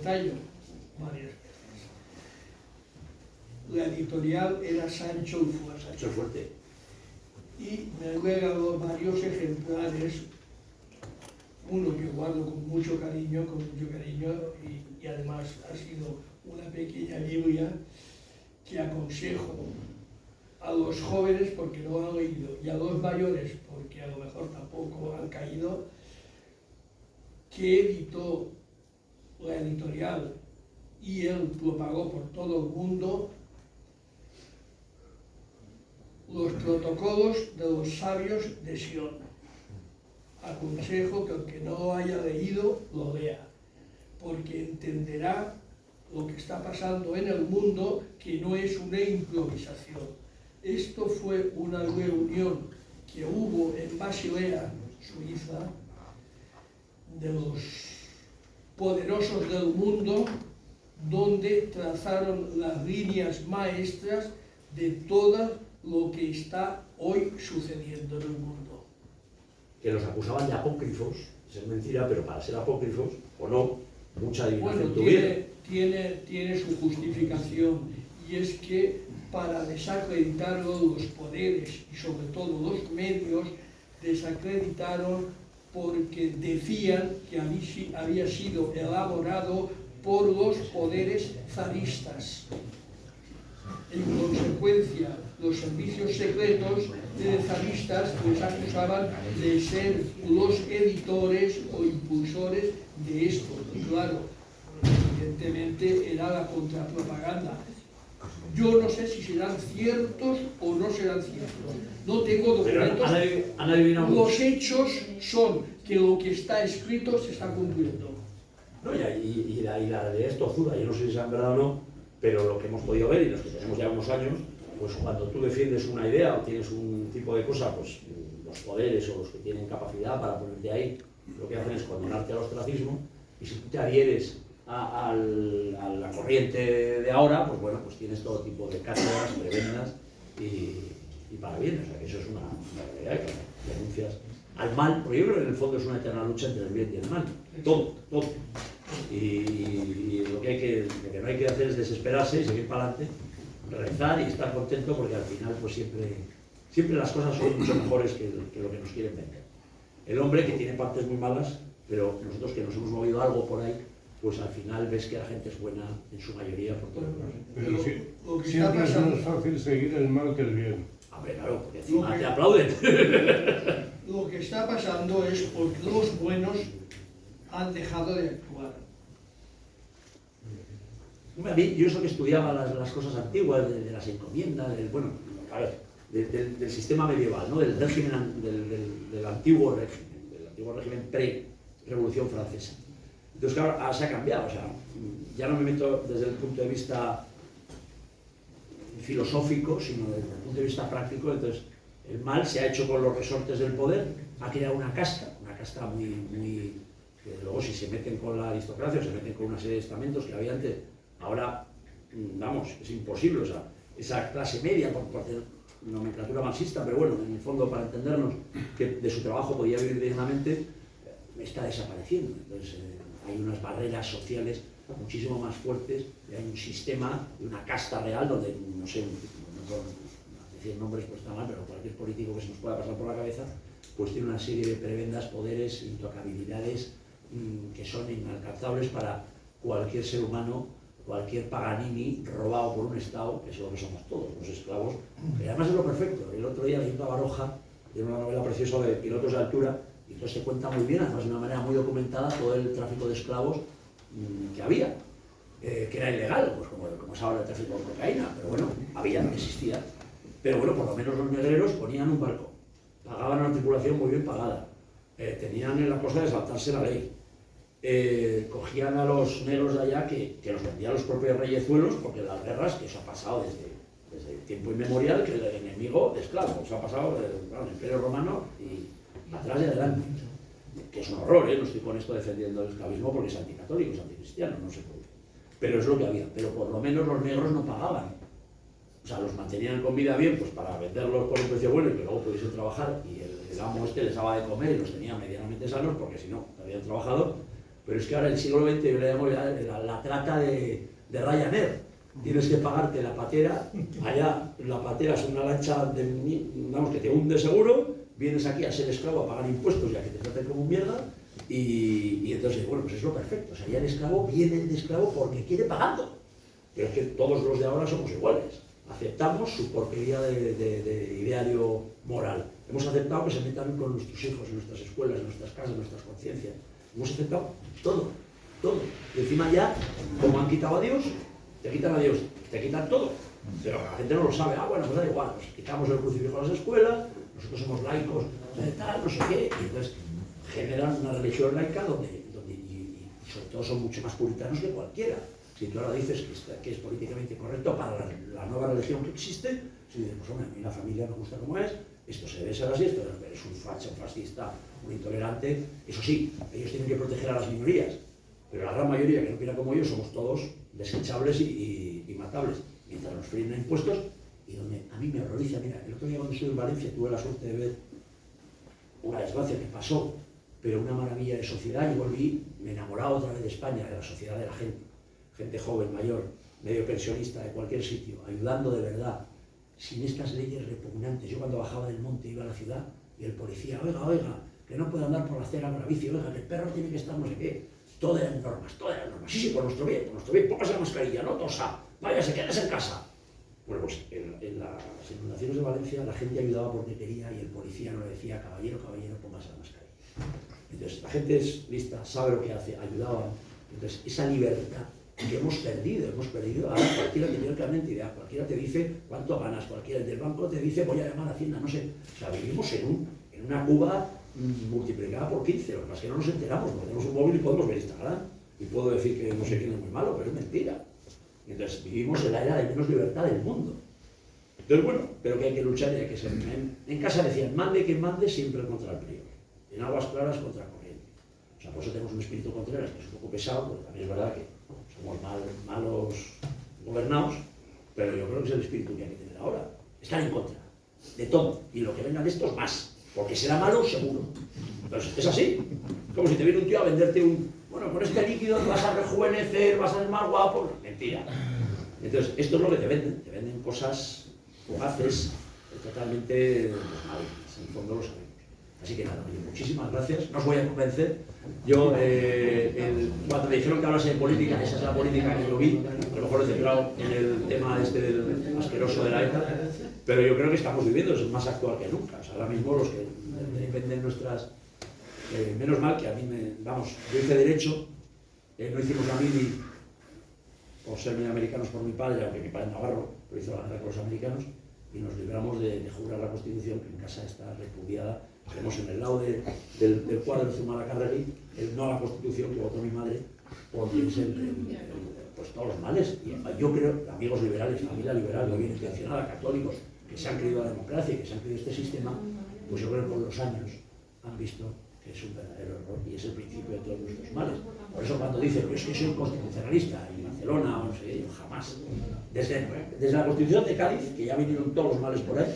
Tallo, varias veces. La editorial era Sancho y Fuerza. Sancho Fuerte. Y me he regalado varios ejemplares, uno que guardo con mucho cariño, y además ha sido una pequeña Biblia que aconsejo a los jóvenes porque no han leído, y a los mayores porque a lo mejor tampoco han caído, que editó la editorial y él lo pagó por todo el mundo, los protocolos de los sabios de Sion. Aconsejo que el que no lo haya leído, lo lea, porque entenderá lo que está pasando en el mundo, que no es una improvisación. Esto fue una reunión que hubo en Basilea, Suiza, de los poderosos del mundo, donde trazaron las líneas maestras de todo lo que está hoy sucediendo en el mundo. Que los acusaban de apócrifos, es mentira, pero para ser apócrifos, o no, mucha adivinación tuvieron. Tiene su justificación, y es que para desacreditarlo los poderes y sobre todo los medios desacreditaron porque decían que había sido elaborado por los poderes zaristas. En consecuencia, los servicios secretos zaristas les acusaban de ser los editores o impulsores de esto. Y claro, evidentemente era la contrapropaganda. Yo no sé si serán ciertos o no serán ciertos. No tengo documentos. Han adivinado mucho. Los hechos son que lo que está escrito se está cumpliendo. No, y la realidad es tozuda. Yo no sé si es verdad o no, pero lo que hemos podido ver y los que tenemos ya unos años, pues cuando tú defiendes una idea o tienes un tipo de cosa, pues los poderes o los que tienen capacidad para ponerte ahí, lo que hacen es condenarte al ostracismo, y si tú te adhieres a la corriente de ahora, pues bueno, pues tienes todo tipo de cátedras, prebendas y para bien. O sea que eso es una realidad que denuncias al mal, porque yo creo que en el fondo es una eterna lucha entre el bien y el mal, todo, todo. Y lo que no hay que hacer es desesperarse y seguir para adelante, rezar y estar contento, porque al final pues siempre las cosas son mucho mejores que lo que nos quieren vender. El hombre que tiene partes muy malas, pero nosotros que nos hemos movido algo por ahí, pues al final ves que la gente es buena en su mayoría por todo. Pero sí, siempre es más fácil seguir el mal que el bien. A ver, claro, porque encima te aplauden. Lo que está pasando es porque los buenos han dejado de actuar. A mí, yo eso que estudiaba las cosas antiguas, de las encomiendas, del sistema medieval, ¿no? Del régimen, del antiguo régimen pre-revolución francesa. Entonces, claro, ahora se ha cambiado, o sea, ya no me meto desde el punto de vista filosófico, sino desde el punto de vista práctico. Entonces, el mal se ha hecho con los resortes del poder, ha creado una casta muy que luego si se meten con la aristocracia o se meten con una serie de estamentos que había antes, ahora, vamos, es imposible, o sea, esa clase media, por nomenclatura marxista, pero bueno, en el fondo, para entendernos, que de su trabajo podía vivir dignamente, está desapareciendo. Entonces, hay unas barreras sociales muchísimo más fuertes, y hay un sistema, una casta real, donde, no sé, no puedo decir nombres, pues está mal, pero cualquier político que se nos pueda pasar por la cabeza, pues tiene una serie de prebendas, poderes, intocabilidades, que son inalcanzables para cualquier ser humano, cualquier Paganini robado por un Estado, que es lo que somos todos, los esclavos, que además es lo perfecto. El otro día leyendo a Baroja, de una novela preciosa de Pilotos de Altura, y entonces se cuenta muy bien, además de una manera muy documentada, todo el tráfico de esclavos que había, que era ilegal, pues como es ahora el tráfico de cocaína, pero bueno, había, existía. Pero bueno, por lo menos los negreros ponían un barco, pagaban una tripulación muy bien pagada, tenían la cosa de saltarse la ley. Cogían a los negros de allá que los vendían los propios reyezuelos, porque las guerras, que eso ha pasado desde tiempo inmemorial, que el enemigo de esclavos, eso ha pasado desde el Imperio Romano y atrás y adelante, que es un horror, no estoy con esto defendiendo el esclavismo porque es anticatólico, es anticristiano, no se puede, pero es lo que había. Pero por lo menos los negros no pagaban, o sea, los mantenían con vida bien, pues para venderlos por un precio bueno y que luego pudiesen trabajar, y el amo les daba de comer y los tenía medianamente sanos, porque si no, habían trabajado. Pero es que ahora en el siglo XX yo le llamo la trata de Ryanair. Tienes que pagarte la patera, allá la patera es una lancha que te hunde seguro, vienes aquí a ser esclavo, a pagar impuestos y a que te traten como un mierda, y entonces, bueno, pues es lo perfecto. O sea, ya el esclavo viene de esclavo porque quiere pagando. Pero es que todos los de ahora somos iguales. Aceptamos su porquería de ideario moral. Hemos aceptado que se metan con nuestros hijos, en nuestras escuelas, en nuestras casas, en nuestras conciencias. Hemos aceptado todo, todo. Y encima ya, como han quitado a Dios, te quitan a Dios, te quitan todo. Pero la gente no lo sabe. Ah, bueno, pues da igual, pues quitamos el crucifijo a las escuelas, nosotros somos laicos, tal, no sé qué, y entonces generan una religión laica y sobre todo son mucho más puritanos que cualquiera. Si tú ahora dices que es políticamente correcto para la nueva religión que existe, si dices, pues hombre, a mí la familia me gusta como es, esto se debe ser así, esto es un facha, un fascista, un intolerante. Eso sí, ellos tienen que proteger a las minorías, pero la gran mayoría que no opina como ellos somos todos desechables y matables, mientras nos fríen impuestos. Y donde a mí me horroriza, mira, el otro día cuando estuve en Valencia tuve la suerte de ver una desgracia que pasó, pero una maravilla de sociedad, y volví, me enamoraba otra vez de España, de la sociedad de la gente joven, mayor, medio pensionista, de cualquier sitio, ayudando de verdad, sin estas leyes repugnantes. Yo cuando bajaba del monte iba a la ciudad y el policía, oiga, que no puede andar por la acera con la bici, oiga, que el perro tiene que estar no sé qué. Todas eran normas. Sí, por nuestro bien, póngase la mascarilla, no tosa, váyase, quédese en casa. Bueno, pues en las inundaciones de Valencia la gente ayudaba porque quería y el policía no le decía, caballero, póngase la mascarilla. Entonces la gente es lista, sabe lo que hace, ayudaba. Entonces esa libertad que hemos perdido, ahora cualquiera te dio claramente, cualquiera te dice cuánto ganas, cualquiera del banco te dice voy a llamar a Hacienda, no sé. O sea, vivimos en una Cuba multiplicada por 15, lo que pasa es que no nos enteramos, porque tenemos un móvil y podemos ver Instagram, y puedo decir que no sé quién es muy malo, pero es mentira. Entonces vivimos en la era de menos libertad del mundo. Entonces bueno, pero que hay que luchar y hay que ser. En casa decían, mande quien mande, siempre contra el prior. En aguas claras contra corriente. O sea, por eso tenemos un espíritu contreras que es un poco pesado, porque también es verdad que somos malos gobernados, pero yo creo que es el espíritu que hay que tener ahora. Estar en contra de todo, y lo que venga de estos más. porque será malo seguro. Entonces, es así, como si te viene un tío a venderte bueno, con este líquido vas a rejuvenecer, vas a ser más guapo. Mentira. Entonces, esto es lo que te venden cosas fugaces, totalmente malignas, en el fondo lo sabemos. Así que nada, muchísimas gracias, no os voy a convencer. Yo, cuando me dijeron que hablase de política, esa es la política que yo vi, a lo mejor he centrado en el tema del asqueroso de la ETA, pero yo creo que estamos viviendo, es más actual que nunca. O sea, ahora mismo los que dependen nuestras... menos mal que a mí yo hice Derecho, no hicimos la mili por ser muy americanos por mi padre, aunque mi padre es navarro, pero hizo la guerra con los americanos, y nos libramos de jurar la Constitución, que en casa está repudiada. Tenemos en el lado del cuadro de Zumalacárregui el no a la Constitución que votó mi madre, por pues todos los males. Y yo creo, amigos liberales, familia liberal, muy bien intencionada, católicos, que se han creído a la democracia y que se han creído este sistema, pues yo creo que con los años han visto que es un verdadero error y es el principio de todos nuestros males. Por eso cuando dicen que es que soy constitucionalista en Barcelona o no sé, yo jamás. Desde la Constitución de Cádiz, que ya vinieron todos los males por ahí,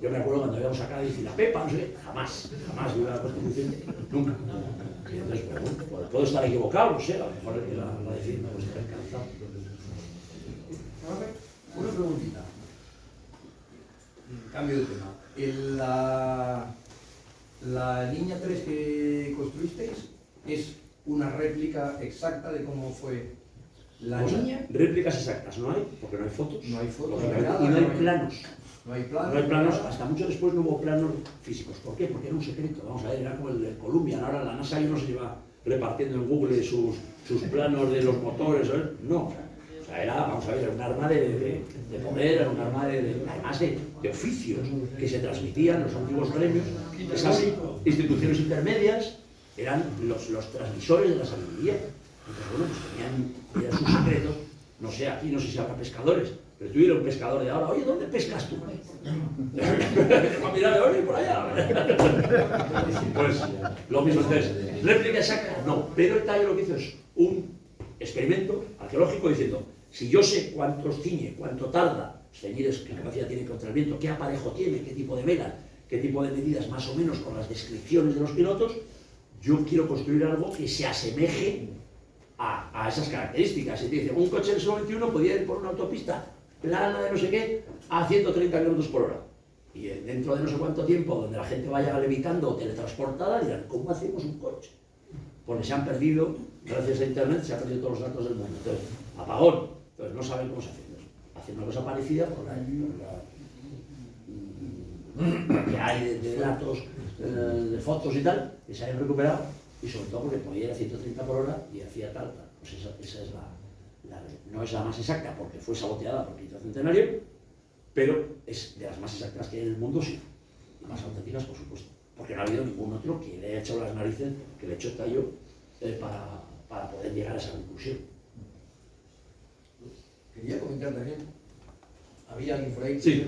yo me acuerdo cuando íbamos a Cádiz y la Pepa, no sé qué, jamás iba a la Constitución, nunca. Y entonces, bueno, puedo estar equivocado, no sé, a lo mejor es que la decisión pues está alcanzada. Una preguntita. Cambio de tema. La línea 3 que construisteis es una réplica exacta de cómo fue la línea. Réplicas exactas no hay, porque no hay fotos. No hay fotos, y no hay planos. No hay planos. No hay planos, hasta mucho después no hubo planos físicos. ¿Por qué? Porque era un secreto. Vamos a ver, era como el de Columbian. Ahora la NASA ya no se lleva repartiendo en Google sus planos de los motores. ¿sabes? No. O sea, era, vamos a ver, era un arma de poder, era un arma además de oficios que se transmitían los antiguos gremios. Esas instituciones intermedias eran los transmisores de la sabiduría. Entonces, bueno, pues tenían sus secretos. No sé, aquí no sé si habrá pescadores, pero tú eres un pescador de ahora. Oye, ¿dónde pescas tú? Va a mirar, oye, por allá. Pues lo mismo. Entonces, réplica exacta, no. Pero el Tallo lo que hizo es un experimento arqueológico diciendo, si yo sé cuánto ciñe, cuánto tarda, ceñir es qué capacidad tiene contra el viento, qué aparejo tiene, qué tipo de vela, qué tipo de medidas, más o menos con las descripciones de los pilotos, yo quiero construir algo que se asemeje a esas características. Y te dice, un coche del siglo XXI podía ir por una autopista plana de no sé qué a 130 km por hora. Y dentro de no sé cuánto tiempo, donde la gente vaya levitando o teletransportada, dirán, ¿cómo hacemos un coche? Porque se han perdido, gracias a Internet, se han perdido todos los datos del mundo. Entonces, apagón. Entonces, no saben cómo se hace. Hacen una cosa parecida por la que hay de datos, de fotos y tal, que se hayan recuperado, y sobre todo porque podía ir a 130 por hora y hacía tal. Pues esa es no es la más exacta porque fue saboteada por el quinto centenario, pero es de las más exactas que hay en el mundo, sí. Y más auténticas, por supuesto. Porque no ha habido ningún otro que le haya echado las narices, que le ha hecho el Tallo para poder llegar a esa conclusión. Quería comentar también. ¿Había alguien por ahí? Sí.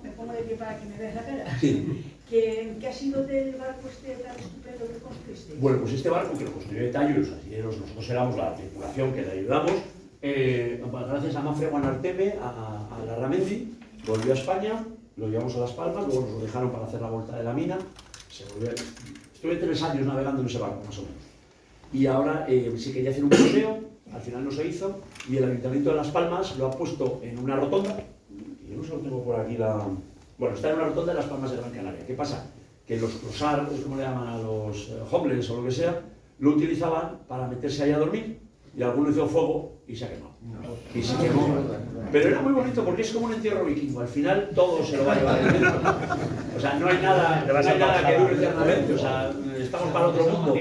Me pongo de pie para que me veas la cara. Sí. ¿Qué ha sido del barco este tan estupendo que construiste? Bueno, pues este barco que lo construyó de Tallo, los astilleros, nosotros éramos la tripulación que le ayudamos. Gracias a Mafre Guanarteme, a Larramendi, volvió a España, lo llevamos a Las Palmas, luego nos lo dejaron para hacer la vuelta de la mina. Estuve 3 años navegando en ese barco, más o menos. Y ahora se quería hacer un museo, al final no se hizo, y el Ayuntamiento de Las Palmas lo ha puesto en una rotonda. Yo no sé lo tengo por aquí Bueno, está en una rotonda de Las Palmas de Gran Canaria. ¿Qué pasa? Que los cruzar, como le llaman a los homeless o lo que sea, lo utilizaban para meterse ahí a dormir, y alguno hizo fuego y se ha quemado. Y se quemó. Pero era muy bonito porque es como un entierro vikingo. Al final todo se lo va a llevar el viento. O sea, no hay nada que dure eternamente. O sea, estamos para otro mundo.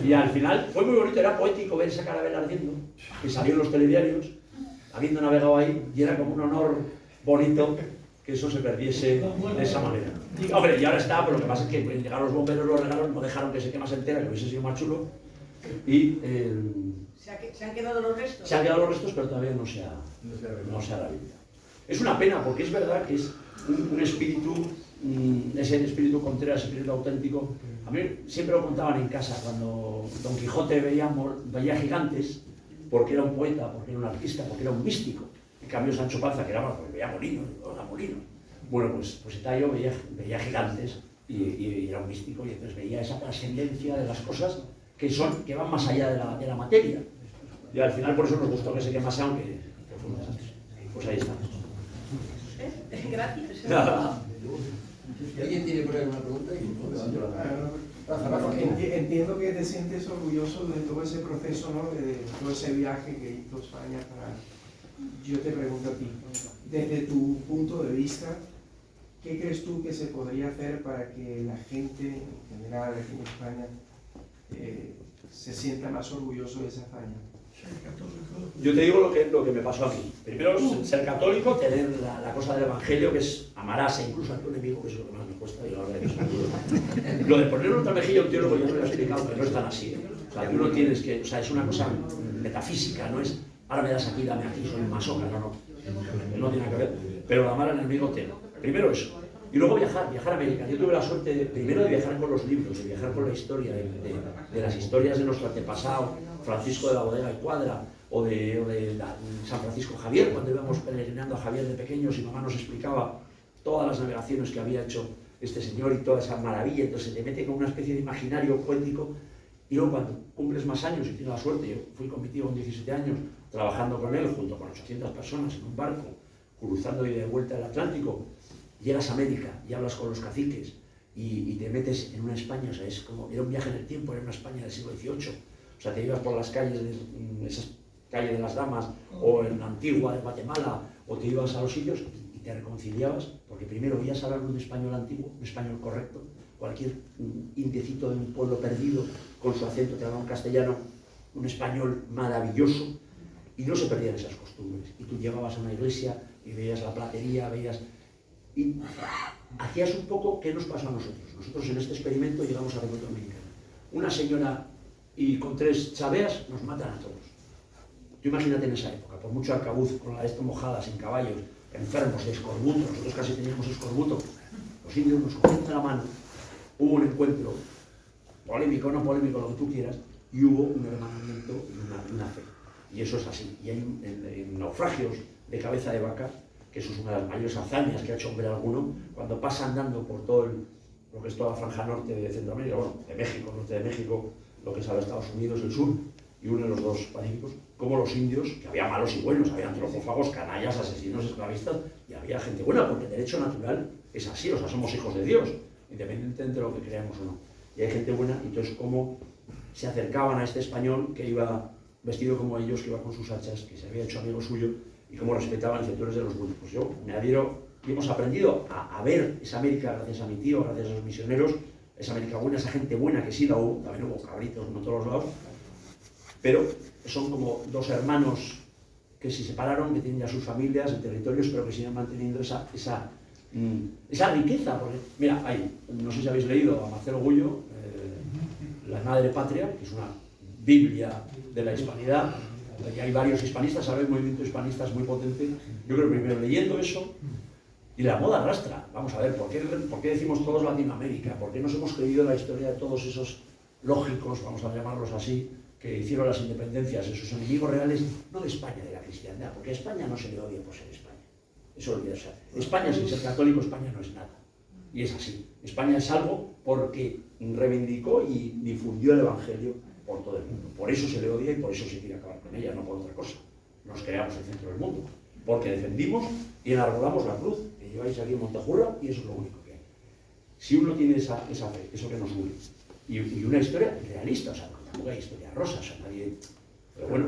Y al final fue muy bonito, era poético ver esa carabela ardiendo, que salió en los telediarios, habiendo navegado ahí, y era como un honor bonito que eso se perdiese de esa manera. Hombre, y ahora está, pero lo que pasa es que llegaron los bomberos, lo regaron, no dejaron que se quemase entera, que hubiese sido más chulo. Y ¿Se han quedado los restos? Se han quedado los restos, pero todavía no se ha rehabilitado. Es una pena, porque es verdad que es un espíritu, ese espíritu contreras, ese espíritu auténtico. A mí siempre lo contaban en casa, cuando Don Quijote veía gigantes, porque era un poeta, porque era un artista, porque era un místico. En cambio Sancho Panza, que era, pues veía molinos, Bueno, pues Itayo veía gigantes y era un místico, y entonces veía esa trascendencia de las cosas que van más allá de la materia. Y al final por eso nos gustó que se quemase, aunque fue un desastre. Pues ahí está. Gracias. ¿Alguien tiene por ahí alguna pregunta? Entiendo que te sientes orgulloso de todo ese proceso, ¿no? De todo ese viaje que hizo España para... Yo te pregunto a ti, desde tu punto de vista, ¿qué crees tú que se podría hacer para que la gente en general aquí en España se sienta más orgulloso de esa hazaña? Yo te digo lo que me pasó a mí. Primero, ser católico, tener la cosa del Evangelio, que es amarás incluso a tu enemigo, que es lo que más me cuesta, y ahora eso. Lo de poner otra mejilla a un teólogo ya me lo he explicado, que no es tan así. O sea, tú no tienes que... O sea, es una cosa metafísica, no es ahora me das aquí, dame aquí, soy un masón, no tiene nada que ver. Pero amar al enemigo tengo. Primero eso. Y luego viajar a América. Yo tuve la suerte, primero de viajar con los libros, de viajar con la historia, de las historias de nuestro antepasado, Francisco de la Bodega y Cuadra, o de San Francisco Javier, cuando íbamos peregrinando a Javier de pequeños y mamá nos explicaba todas las navegaciones que había hecho este señor y toda esa maravilla. Entonces se te mete con una especie de imaginario poético, y luego cuando cumples más años y tienes la suerte, yo fui con mi tío con 17 años, trabajando con él junto con 800 personas en un barco, cruzando y de vuelta el Atlántico, llegas a América y hablas con los caciques y te metes en una España, o sea, es como, era un viaje en el tiempo, era una España del siglo XVIII, o sea, te ibas por las calles, esas calles de las damas, o en la antigua de Guatemala, o te ibas a los sitios y te reconciliabas, porque primero oías hablar un español antiguo, un español correcto, cualquier indiecito de un pueblo perdido, con su acento te hablaba un castellano, un español maravilloso, y no se perdían esas costumbres. Y tú llegabas a una iglesia y veías la platería, y hacías un poco qué nos pasó a nosotros. Nosotros en este experimento llegamos a República Dominicana. Una señora y con 3 chaveas nos matan a todos. Tú imagínate en esa época, por mucho arcabuz, con la esto mojada, sin caballos, enfermos de escorbuto, nosotros casi teníamos escorbuto, los indios nos cogieron de la mano, hubo un encuentro, polémico, no polémico, lo que tú quieras, y hubo un hermanamiento y una fe. Y eso es así. Y hay en naufragios de cabeza de vaca, que eso es una de las mayores hazañas que ha hecho hombre alguno, cuando pasa andando por todo lo que es toda la franja norte de Centroamérica, bueno, de México, norte de México, lo que es ahora Estados Unidos, el sur, y uno de los dos pacíficos, como los indios, que había malos y buenos, había antropófagos, canallas, asesinos, esclavistas, y había gente buena, porque el derecho natural es así, o sea, somos hijos de Dios, independientemente de lo que creamos o no. Y hay gente buena, y entonces cómo se acercaban a este español que iba vestido como ellos, que iba con sus hachas, que se había hecho amigo suyo, y cómo respetaban los sectores de los buenos. Pues yo me adhiero, y hemos aprendido a ver esa América gracias a mi tío, gracias a los misioneros, esa América buena, esa gente buena que sí la hubo, también hubo cabritos en todos los lados, pero son como 2 hermanos que se separaron, que tienen ya sus familias en territorios, pero que siguen manteniendo esa riqueza. Porque, mira, no sé si habéis leído a Marcelo Gullo, La Madre Patria, que es una Biblia de la hispanidad, y hay varios hispanistas, ahora hay un movimiento hispanista muy potente. Yo creo que primero leyendo eso, y la moda arrastra. Vamos a ver, ¿por qué decimos todos Latinoamérica? ¿Por qué nos hemos creído la historia de todos esos lógicos, vamos a llamarlos así, que hicieron las independencias, esos enemigos reales, no de España, de la cristiandad? Porque a España no se le odia por ser España. Eso olvidarse. España, sin ser católico, España no es nada. Y es así. España es algo porque reivindicó y difundió el Evangelio por todo el mundo. Por eso se le odia y por eso se quiere acabar con ella, no por otra cosa. Nos creamos el centro del mundo, porque defendimos y enarbolamos la cruz que lleváis aquí en Montejurra, y eso es lo único que hay. Si uno tiene esa fe, eso que nos une, y una historia realista, o sea, tampoco hay historia rosa, o sea, nadie... Pero bueno,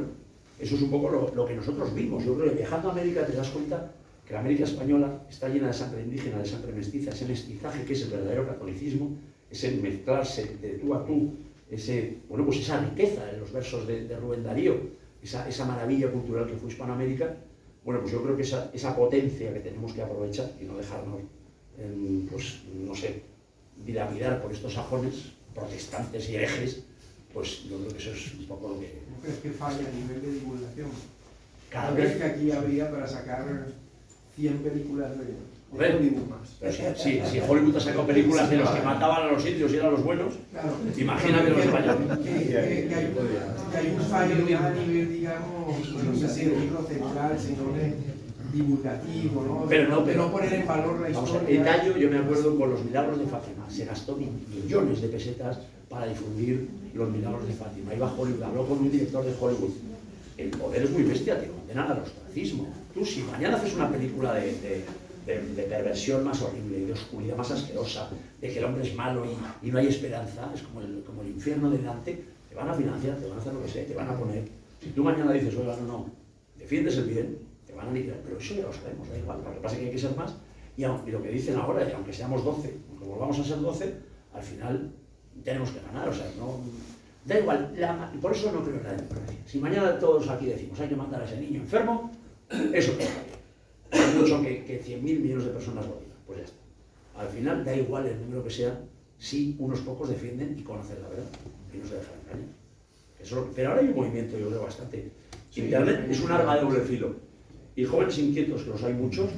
eso es un poco lo que nosotros vimos. Yo creo que viajando a América te das cuenta que la América española está llena de sangre indígena, de sangre mestiza, ese mestizaje que es el verdadero catolicismo, ese mezclarse de tú a tú, pues esa riqueza en los versos de Rubén Darío, esa maravilla cultural que fue Hispanoamérica. Bueno, pues yo creo que esa potencia que tenemos que aprovechar y no dejarnos, pues no sé, dilapidar por estos sajones protestantes y herejes, pues yo creo que eso es un poco lo que... ¿No crees que falla a nivel de divulgación? Cada ¿Crees vez que aquí habría para sacar 100 películas de Hollywood más? Pero si Hollywood ha sacado películas de los que mataban a los indios y eran los buenos, claro, imagínate los españoles. Que hay un fallo ya a nivel, digamos, no sé si decirlo central, sino divulgativo, ¿no? Pero De no poner en valor la Vamos a ver, historia. en Tallo, yo me acuerdo con los milagros de Fátima, se gastó millones de pesetas para difundir los milagros de Fátima. Iba a Hollywood, habló con un director de Hollywood. El poder es muy bestia, te condenan al ostracismo. Tú, si mañana haces una película de perversión más horrible, de oscuridad más asquerosa, de que el hombre es malo y no hay esperanza, es como el infierno de Dante, te van a financiar, te van a hacer lo que sea, te van a poner. Si tú mañana dices, oiga, no, defiendes el bien, te van a aniquilar, pero eso ya lo sabemos, da igual. Lo que pasa es que hay que ser más, y lo que dicen ahora, aunque seamos 12, aunque volvamos a ser 12, al final tenemos que ganar, o sea, no. Da igual, y por eso no creo en la democracia. Si mañana todos aquí decimos hay que mandar a ese niño enfermo, eso es mucho que 100.000 millones de personas lo digan, pues ya está. Al final da igual el número que sea, si unos pocos defienden y conocen la verdad, y no se dejan engañar. Pero ahora hay un movimiento, yo creo, bastante. Internet es un arma de doble filo. Y jóvenes inquietos, que los hay muchos,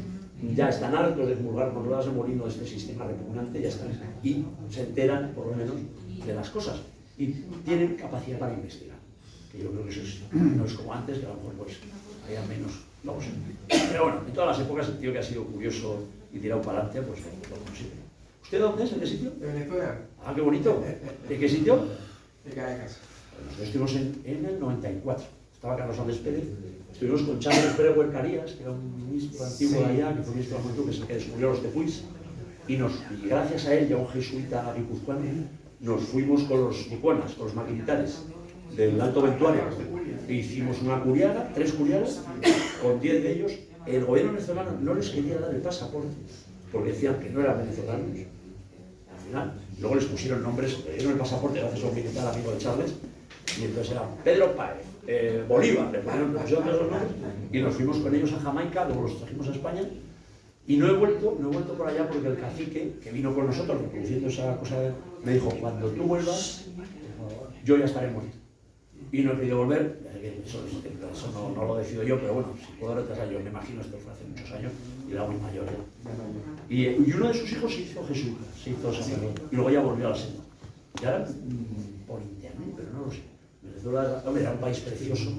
ya están hartos de comulgar con ruedas de molino de este sistema repugnante, ya están. Y se enteran, por lo menos, de las cosas. Y tienen capacidad para investigar. Que yo creo que eso no es como antes, que a lo mejor pues había menos, no lo sé. Pero bueno, en todas las épocas el tío que ha sido curioso y tirado para adelante, pues lo consigue. ¿Usted dónde es? ¿En qué sitio? De Venezuela. Ah, qué bonito. ¿De qué sitio? De Caracas. Nosotros estuvimos en el 94. Estaba Carlos Andrés Pérez. Estuvimos con Charles Pérez Huercarías, que era un ministro antiguo de allá, que fue ministro de la Juventud, que es el que descubrió los tepuis. Y gracias a él, ya un jesuita guipuzcoano, nos fuimos con los guicuanas, con los maquinitares del Alto Ventuario. E hicimos una curiaga, 3 curiagas, con 10 de ellos. El gobierno venezolano no les quería dar el pasaporte, porque decían que no eran venezolanos. Al final, luego les pusieron nombres, le dieron el pasaporte gracias a un militar amigo de Charles, y entonces era Pedro Páez, Bolívar, le pusieron todos los nombres, y nos fuimos con ellos a Jamaica, luego los trajimos a España. Y no he vuelto por allá porque el cacique que vino con nosotros reproduciendo esa cosa me dijo, cuando tú vuelvas, yo ya estaré muerto. Y no he querido volver, eso no lo decido yo, pero bueno, si puedo retrasar yo, me imagino, esto fue hace muchos años, y era muy mayor ya. Y uno de sus hijos se hizo jesuita, se hizo sacerdote, y luego ya volvió a la senda. Y ahora, por internet, pero no lo sé. Venezuela era un país precioso,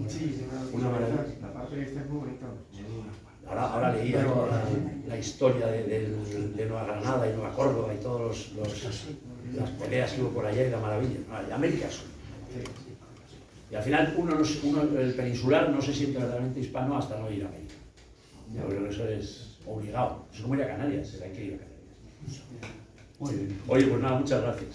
una maravilla. La parte esta es muy bonita. Ahora leía toda la historia de Nueva Granada y Nueva Córdoba y todas las peleas que hubo por allá y la maravilla. América es y al final el peninsular no se siente verdaderamente hispano hasta no ir a América. Yo creo que eso es obligado. Es como ir a Canarias, hay que ir a Canarias. Muy bien. Oye, pues nada, muchas gracias.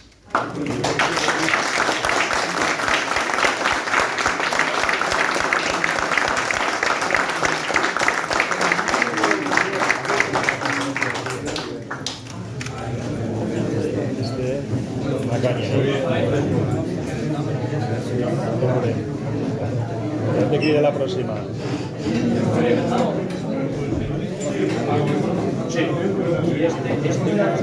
¿Dónde quiere la próxima? Sí, y este era